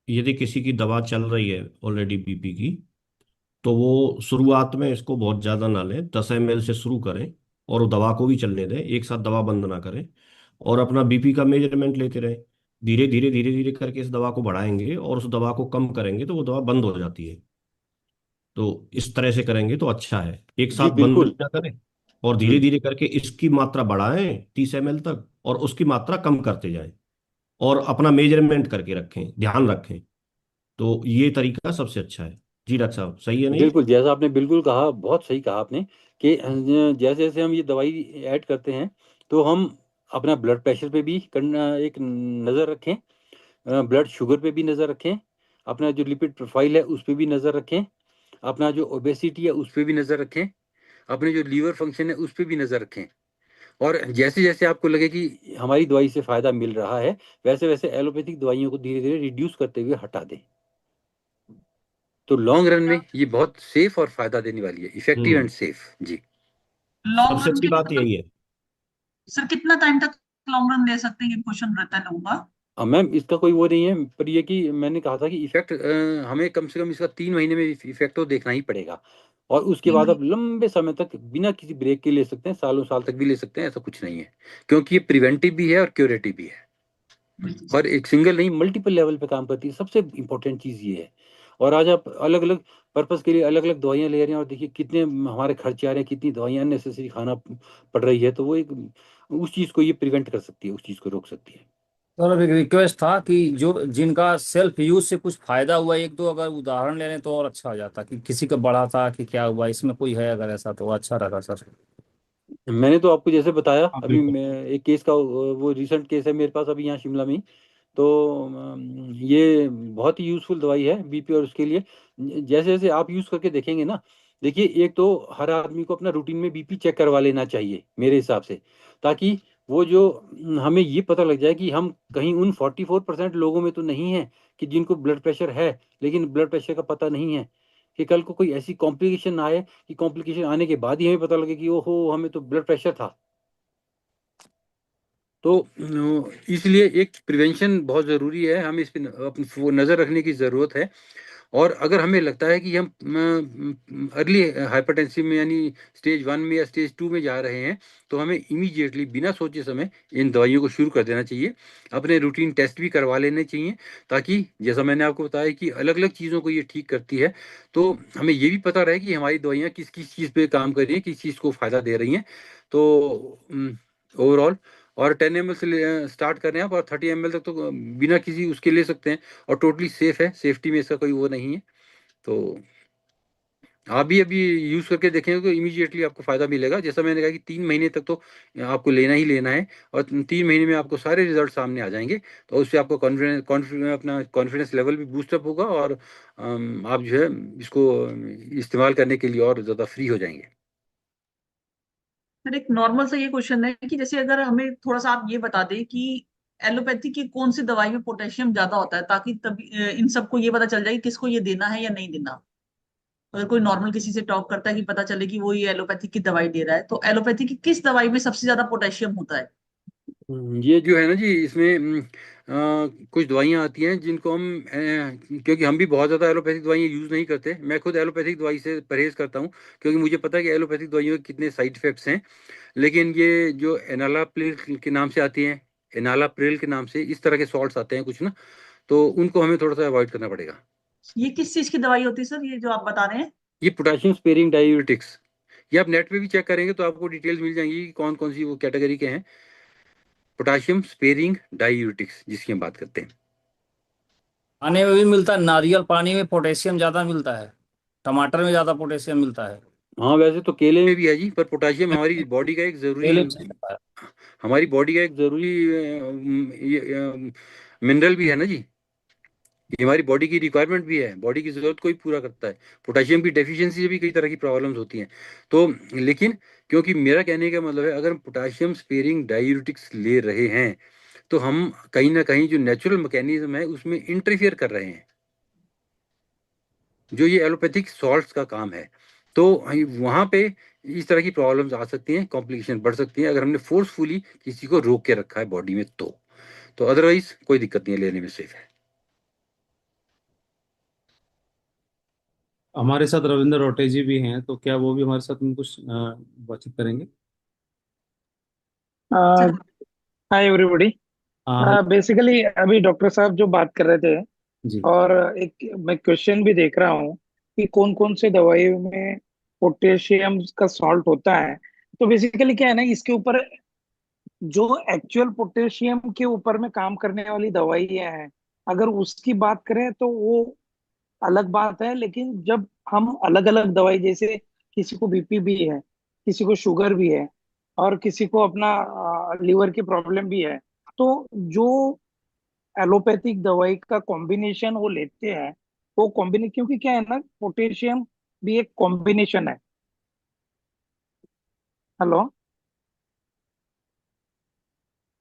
यदि किसी की दवा चल रही है ऑलरेडी बीपी की, तो वो शुरुआत में इसको बहुत ज्यादा ना लें, 10 ml से शुरू करें और वो दवा को भी चलने दें, एक साथ दवा बंद ना करें, और अपना बीपी का मेजरमेंट लेते रहें। धीरे धीरे करके इस दवा को बढ़ाएंगे और उस दवा को कम करेंगे तो वो दवा बंद हो जाती है। तो इस तरह से करेंगे तो अच्छा है, एक जी साथ बंद भी बिल्कुल। ना करें, और धीरे हम्म। धीरे करके इसकी मात्रा बढ़ाएं 30 ml तक, और उसकी मात्रा कम करते जाएं, और अपना मेजरमेंट करके रखें, ध्यान रखें। तो ये तरीका सबसे अच्छा है। जी डॉक्टर साहब, सही है नहीं? बिल्कुल, जैसा आपने बिल्कुल कहा, बहुत सही कहा आपने कि जैसे जैसे हम ये दवाई ऐड करते हैं तो हम अपना ब्लड प्रेशर पे भी करना एक नज़र रखें, ब्लड शुगर पे भी नज़र रखें, अपना जो लिपिड प्रोफाइल है उस पे भी नज़र रखें, अपना जो ओबेसिटी है उस पे भी नज़र रखें, अपने जो लीवर फंक्शन है उस पे भी नज़र रखें। और जैसे जैसे आपको लगे कि हमारी दवाई से फ़ायदा मिल रहा है, वैसे वैसे एलोपैथिक दवाइयों को धीरे धीरे रिड्यूस करते हुए हटा दें। तो लॉन्ग रन में ये बहुत सेफ और फायदा देने वाली है, इफेक्टिव एंड हम्म। सेफ। जी। लॉन्ग सबसे रन अच्छी के लिए बात यही है। सर कितना टाइम तक लॉन्ग रन ले सकते हैं, ये क्वेश्चन रहता है लोगों का। मैम इसका कोई वो नहीं है, पर ये कि मैंने कहा था कि इफेक्ट हमें कम से कम इसका 3 महीने में इफेक्ट तो देखना ही पड़ेगा। और उसके तीन बाद महीने आप लंबे समय तक बिना किसी ब्रेक के ले सकते हैं, सालों साल तक भी ले सकते हैं, ऐसा कुछ नहीं है। क्योंकि ये प्रिवेंटिव भी है और क्यूरेटिव भी है, बिल्कुल और सर। एक सिंगल नहीं मल्टीपल लेवल पे काम करती है। सबसे इंपॉर्टेंट चीज़ ये है। और आज आप अलग अलग पर्पस के लिए अलग अलग दवाइयाँ ले रहे हैं, और देखिए कितने हमारे खर्चे आ रहे हैं, कितनी दवाइयाँ अननेसेसरी खाना पड़ रही है, तो वो एक उस चीज़ को ये प्रिवेंट कर सकती है, उस चीज़ को रोक सकती है। सर अब एक रिक्वेस्ट था कि जो जिनका सेल्फ यूज से कुछ फायदा हुआ, एक दो अगर उदाहरण ले लें तो और अच्छा हो जाता, कि किसी का बढ़ा था कि क्या हुआ, इसमें कोई है अगर ऐसा तो अच्छा रहा सर। मैंने तो आपको जैसे बताया हाँ अभी, बिल्कुल। मैं एक केस का वो रिसेंट केस है मेरे पास अभी यहाँ शिमला में ही। तो ये बहुत ही यूज़फुल दवाई है बीपी और उसके लिए। जैसे जैसे आप यूज़ करके देखेंगे ना, देखिए एक तो हर आदमी को अपना रूटीन में बीपी चेक करवा लेना चाहिए मेरे हिसाब से, ताकि वो जो हमें ये पता लग जाए कि हम कहीं उन 44% लोगों में तो नहीं है कि जिनको ब्लड प्रेशर है लेकिन ब्लड प्रेशर का पता नहीं है, कि कल को कोई ऐसी कॉम्प्लिकेशन ना आए कि कॉम्प्लिकेशन आने के बाद ही हमें पता लगे कि ओहो हमें तो ब्लड प्रेशर था। तो इसलिए एक प्रिवेंशन बहुत ज़रूरी है, हमें इस पे वो नज़र रखने की ज़रूरत है। और अगर हमें लगता है कि हम अर्ली हाइपरटेंसिव में यानी स्टेज 1 में या स्टेज 2 में जा रहे हैं, तो हमें इमीडिएटली बिना सोचे समय इन दवाइयों को शुरू कर देना चाहिए। अपने रूटीन टेस्ट भी करवा लेने चाहिए, ताकि जैसा मैंने आपको बताया कि अलग अलग चीज़ों को ये ठीक करती है, तो हमें ये भी पता रहे कि हमारी दवाइयाँ किस किस चीज़ पे काम कर रही हैं, किस चीज़ को फ़ायदा दे रही हैं। तो ओवरऑल, और 10 ml से स्टार्ट कर रहे हैं आप, और 30 ml तक तो बिना किसी उसके ले सकते हैं, और टोटली सेफ है, सेफ्टी में इसका कोई वो नहीं है। तो आप भी अभी यूज़ करके देखेंगे तो इमीडिएटली आपको फ़ायदा मिलेगा। जैसा मैंने कहा कि 3 महीने तक तो आपको लेना ही लेना है, और 3 महीने में आपको सारे रिजल्ट सामने आ जाएंगे। तो उससे आपको अपना कॉन्फिडेंस लेवल भी बूस्टअप होगा, और आप जो है इसको इस्तेमाल करने के लिए और ज़्यादा फ्री हो जाएंगे। सर एक नॉर्मल सा ये क्वेश्चन है कि जैसे अगर हमें थोड़ा सा आप ये बता दें कि एलोपैथी की कौन सी दवाई में पोटेशियम ज्यादा होता है, ताकि तभी इन सबको ये पता चल जाए कि किसको ये देना है या नहीं देना। अगर कोई नॉर्मल किसी से टॉक करता है कि पता चले कि वो ये एलोपैथी की दवाई दे रहा है, तो एलोपैथी की किस दवाई में सबसे ज्यादा पोटेशियम होता है। ये जो है ना जी, इसमें कुछ दवाइयाँ आती हैं जिनको हम क्योंकि हम भी बहुत ज़्यादा एलोपैथिक दवाइयाँ यूज़ नहीं करते। मैं खुद एलोपैथिक दवाई से परहेज़ करता हूँ, क्योंकि मुझे पता है कि एलोपैथिक दवाइयों के कितने साइड इफ़ेक्ट्स हैं। लेकिन ये जो एनालाप्रिल के नाम से आती हैं, एनालाप्रिल के नाम से इस तरह के सॉल्ट्स आते हैं कुछ ना, तो उनको हमें थोड़ा सा अवॉइड करना पड़ेगा। ये किस चीज की दवाई होती है सर, ये जो आप बता रहे हैं। ये पोटेशियम स्पेयरिंग डायूरेटिक्स, ये आप नेट पे भी चेक करेंगे तो आपको डिटेल्स मिल जाएंगी कि कौन कौन सी वो कैटेगरी के हैं। पोटेशियम स्पेयरिंग डायूरेटिक्स जिसकी हम बात करते हैं। पानी में भी मिलता है, नारियल पानी में पोटेशियम ज्यादा मिलता है, टमाटर में ज्यादा पोटेशियम मिलता है। हाँ वैसे तो केले में भी है जी, पर पोटेशियम हमारी बॉडी का एक ज़रूरी, केले में नहीं मिलता है। हमारी बॉडी का एक ज़रूरी मिनरल भी है ना जी। ये हमारी बॉडी की रिक्वायरमेंट भी है, बॉडी की ज़रूरत को ही पूरा करता है। पोटेशियम की डेफिशिएंसी से भी कई तरह की प्रॉब्लम्स होती हैं। तो लेकिन क्योंकि मेरा कहने का मतलब है, अगर हम पोटेशियम स्पेयरिंग डायूरेटिक्स ले रहे हैं तो हम कहीं ना कहीं जो नेचुरल मैकेनिज्म है उसमें इंटरफियर कर रहे हैं, जो ये एलोपैथिक सॉल्ट्स का काम है। तो वहाँ पे इस तरह की प्रॉब्लम्स आ सकती हैं, कॉम्प्लिकेशन बढ़ सकती हैं अगर हमने फोर्सफुली किसी को रोक के रखा है बॉडी में तो अदरवाइज कोई दिक्कत नहीं है, लेने में सेफ है। हमारे साथ रविंद्र रोटे जी भी हैं, तो क्या वो भी हमारे साथ में कुछ बातचीत करेंगे? Sir hi everybody. हाँ बेसिकली अभी डॉक्टर साहब जो बात कर रहे थे, जी। और एक मैं क्वेश्चन भी देख रहा हूँ कि कौन कौन से दवाइयों में पोटेशियम का सॉल्ट होता है। तो बेसिकली क्या है ना, इसके ऊपर जो एक्चुअल पोटेशियम के ऊपर में काम करने वाली दवाइयाँ हैं, अगर उसकी बात करें तो वो अलग बात है। लेकिन जब हम अलग अलग दवाई, जैसे किसी को बीपी भी है, किसी को शुगर भी है, और किसी को अपना लीवर की प्रॉब्लम भी है, तो जो एलोपैथिक दवाई का कॉम्बिनेशन वो लेते हैं, वो कॉम्बिनेशन, क्योंकि क्या है ना, पोटेशियम भी एक कॉम्बिनेशन है। हेलो,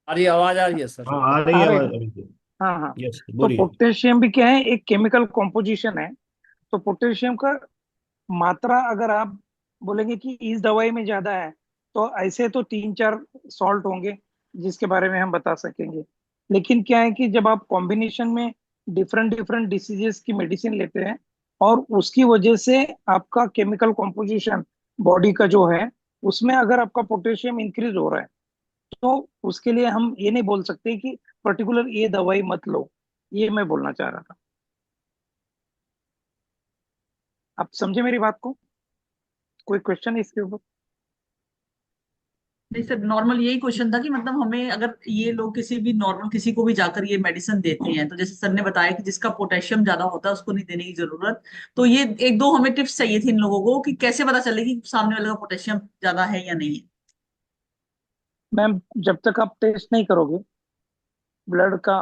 आ रही आवाज आ रही है सर? हाँ, आ रही आ है रहे आवाज हैं? अभी। हाँ हाँ। यस, तो बोलिए। पोटेशियम भी क्या है, एक केमिकल कॉम्पोजिशन है। तो पोटेशियम का मात्रा अगर आप बोलेंगे कि इस दवाई में ज्यादा है, तो ऐसे तो 3-4 सॉल्ट होंगे जिसके बारे में हम बता सकेंगे। लेकिन क्या है कि जब आप कॉम्बिनेशन में डिफरेंट डिफरेंट डिसीजेस की मेडिसिन लेते हैं, और उसकी वजह से आपका केमिकल कॉम्पोजिशन बॉडी का जो है, उसमें अगर आपका पोटेशियम इंक्रीज हो रहा है, तो उसके लिए हम ये नहीं बोल सकते कि पर्टिकुलर ये दवाई मत लो। ये मैं बोलना चाह रहा था। आप समझे मेरी बात को? कोई क्वेश्चन है इसके ऊपर? नहीं सर, नॉर्मल यही क्वेश्चन था कि मतलब हमें अगर ये लोग किसी भी नॉर्मल किसी को भी जाकर ये मेडिसिन देते हैं, तो जैसे सर ने बताया कि जिसका पोटेशियम ज्यादा होता है उसको नहीं देने की जरूरत। तो ये एक दो हमें टिप्स चाहिए थी इन लोगों को कि कैसे पता चले कि सामने वाले का पोटेशियम ज्यादा है या नहीं है। मैम, जब तक आप टेस्ट नहीं करोगे, ब्लड का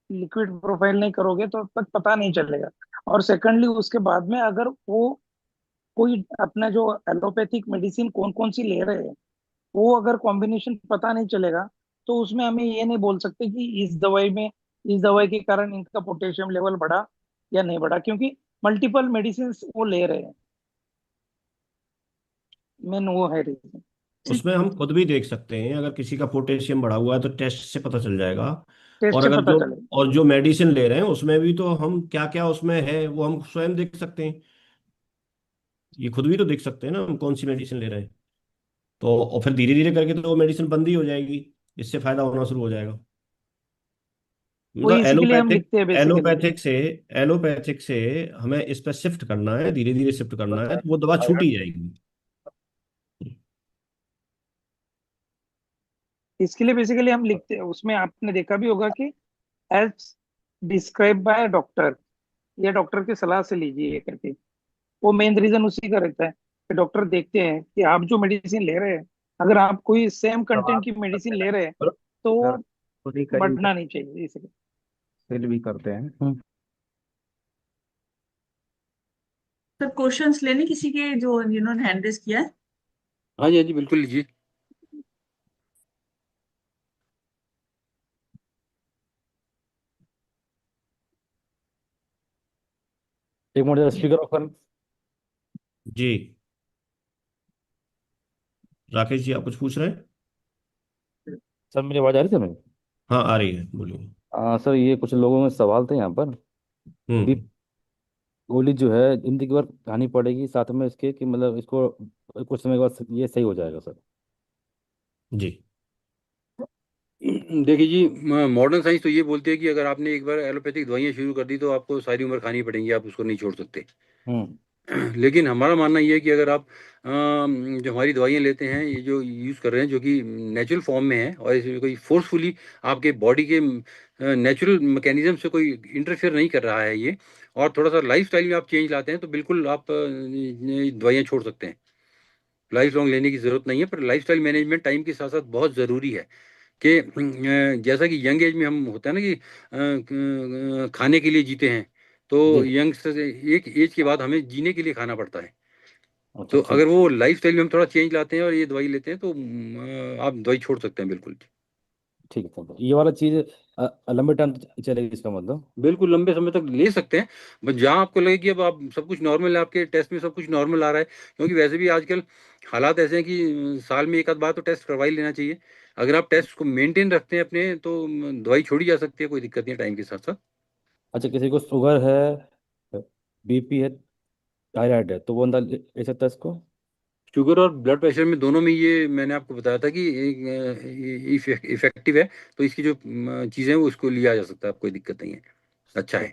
लिक्विड प्रोफाइल नहीं करोगे, तो तब तक पता नहीं चलेगा। और सेकंडली उसके बाद में अगर वो कोई अपना जो एलोपैथिक मेडिसिन कौन कौन सी ले रहे हैं, वो अगर कॉम्बिनेशन पता नहीं चलेगा, तो उसमें हमें ये नहीं बोल सकते कि इस दवाई के कारण इनका पोटेशियम लेवल बढ़ा या नहीं बढ़ा, क्योंकि मल्टीपल मेडिसिन वो ले रहे हैं। मेन वो है रीजन। ठीक। उसमें हम खुद भी देख सकते हैं, अगर किसी का पोटेशियम बढ़ा हुआ है तो टेस्ट से पता चल जाएगा। टेस्ट और से अगर पता जो चलेगा। और जो मेडिसिन ले रहे हैं उसमें भी तो हम क्या क्या उसमें है वो हम स्वयं देख सकते हैं। ये खुद भी तो देख सकते हैं ना हम कौन सी मेडिसिन ले रहे हैं। तो और फिर धीरे धीरे करके तो वो मेडिसिन बंद ही हो जाएगी, इससे फायदा होना शुरू हो जाएगा। वो मतलब इसी के लिए हम एलोपैथिक लिखते हैं बेसिकली। एलोपैथिक से एलोपैथिक से हमें इस पर शिफ्ट करना है, धीरे धीरे शिफ्ट करना है, तो वो दवा छूट ही जाएगी। इसके लिए बेसिकली हम लिखते हैं, उसमें आपने देखा भी होगा कि एज डिस्क्राइब बाय डॉक्टर, या डॉक्टर की सलाह से लीजिए ये करके। वो मेन रीजन उसी का रहता है कि डॉक्टर देखते हैं कि आप जो मेडिसिन ले रहे हैं, अगर आप कोई सेम कंटेंट की मेडिसिन ले रहे हैं, तो वो खुद ही करी बढ़ना नहीं चाहिए इसलिए। सेल भी करते हैं। सर क्वेश्चंस लेने किसी के जो जिन्होंने हैंड रेस किया है। हाँ जी, हाँ जी, बिल्कुल लीजिए। एक मिनट, स्पीकर ऑफ कर। जी, राकेश जी आप कुछ पूछ रहे हैं? सर मेरी आवाज आ रही है मेरी? हाँ, आ रही है, बोलिए। सर ये कुछ लोगों में सवाल थे यहाँ पर। भी हम्म। गोली जो है जिंदगी भर खानी पड़ेगी साथ में इसके, कि मतलब इसको कुछ समय के बाद ये सही हो जाएगा सर? जी। देखिए जी, मॉडर्न साइंस तो ये बोलती है कि अगर आपने एक बार एलोपैथिक दवाइयाँ शुरू कर दी तो आपको सारी उम्र खानी पड़ेंगी, आप उसको नहीं छोड़ सकते। हम्म। लेकिन हमारा मानना ये है कि अगर आप जो हमारी दवाइयाँ लेते हैं, ये जो यूज़ कर रहे हैं, जो कि नेचुरल फॉर्म में है और इसमें कोई फोर्सफुली आपके बॉडी के नेचुरल मैकेनिज्म से कोई इंटरफेयर नहीं कर रहा है ये, और थोड़ा सा लाइफ स्टाइल में आप चेंज लाते हैं, तो बिल्कुल आप दवाइयाँ छोड़ सकते हैं। लाइफ लॉन्ग लेने की ज़रूरत नहीं है, पर लाइफ स्टाइल मैनेजमेंट टाइम के साथ साथ बहुत ज़रूरी है कि जैसा कि यंग एज में हम होता है ना कि खाने के लिए जीते हैं, तो जी। यंग से एक एज के बाद हमें जीने के लिए खाना पड़ता है। अच्छा तो ठीक। अगर वो लाइफ स्टाइल में हम थोड़ा चेंज लाते हैं और ये दवाई लेते हैं, तो आप दवाई छोड़ सकते हैं बिल्कुल। ठीक है सर, ये वाला चीज़ लंबे टाइम तक चलेगी इसका मतलब? बिल्कुल लंबे समय तक ले सकते हैं, बस जहाँ आपको लगे कि अब आप सब कुछ नॉर्मल है, आपके टेस्ट में सब कुछ नॉर्मल आ रहा है, क्योंकि वैसे भी आजकल हालात ऐसे हैं कि साल में एक आध बार तो टेस्ट करवा ही लेना चाहिए। अगर आप टेस्ट को मेंटेन रखते हैं अपने, तो दवाई छोड़ी जा सकती है, कोई दिक्कत नहीं है टाइम के साथ साथ। अच्छा, किसी को शुगर है, बीपी है, थायराइड है, तो वो बंदा ले सकता है इसको? शुगर और ब्लड प्रेशर में दोनों में ये मैंने आपको बताया था कि एक इफेक्टिव है, तो इसकी जो चीज़ें हैं वो इसको लिया जा सकता है, कोई दिक्कत नहीं है, अच्छा है।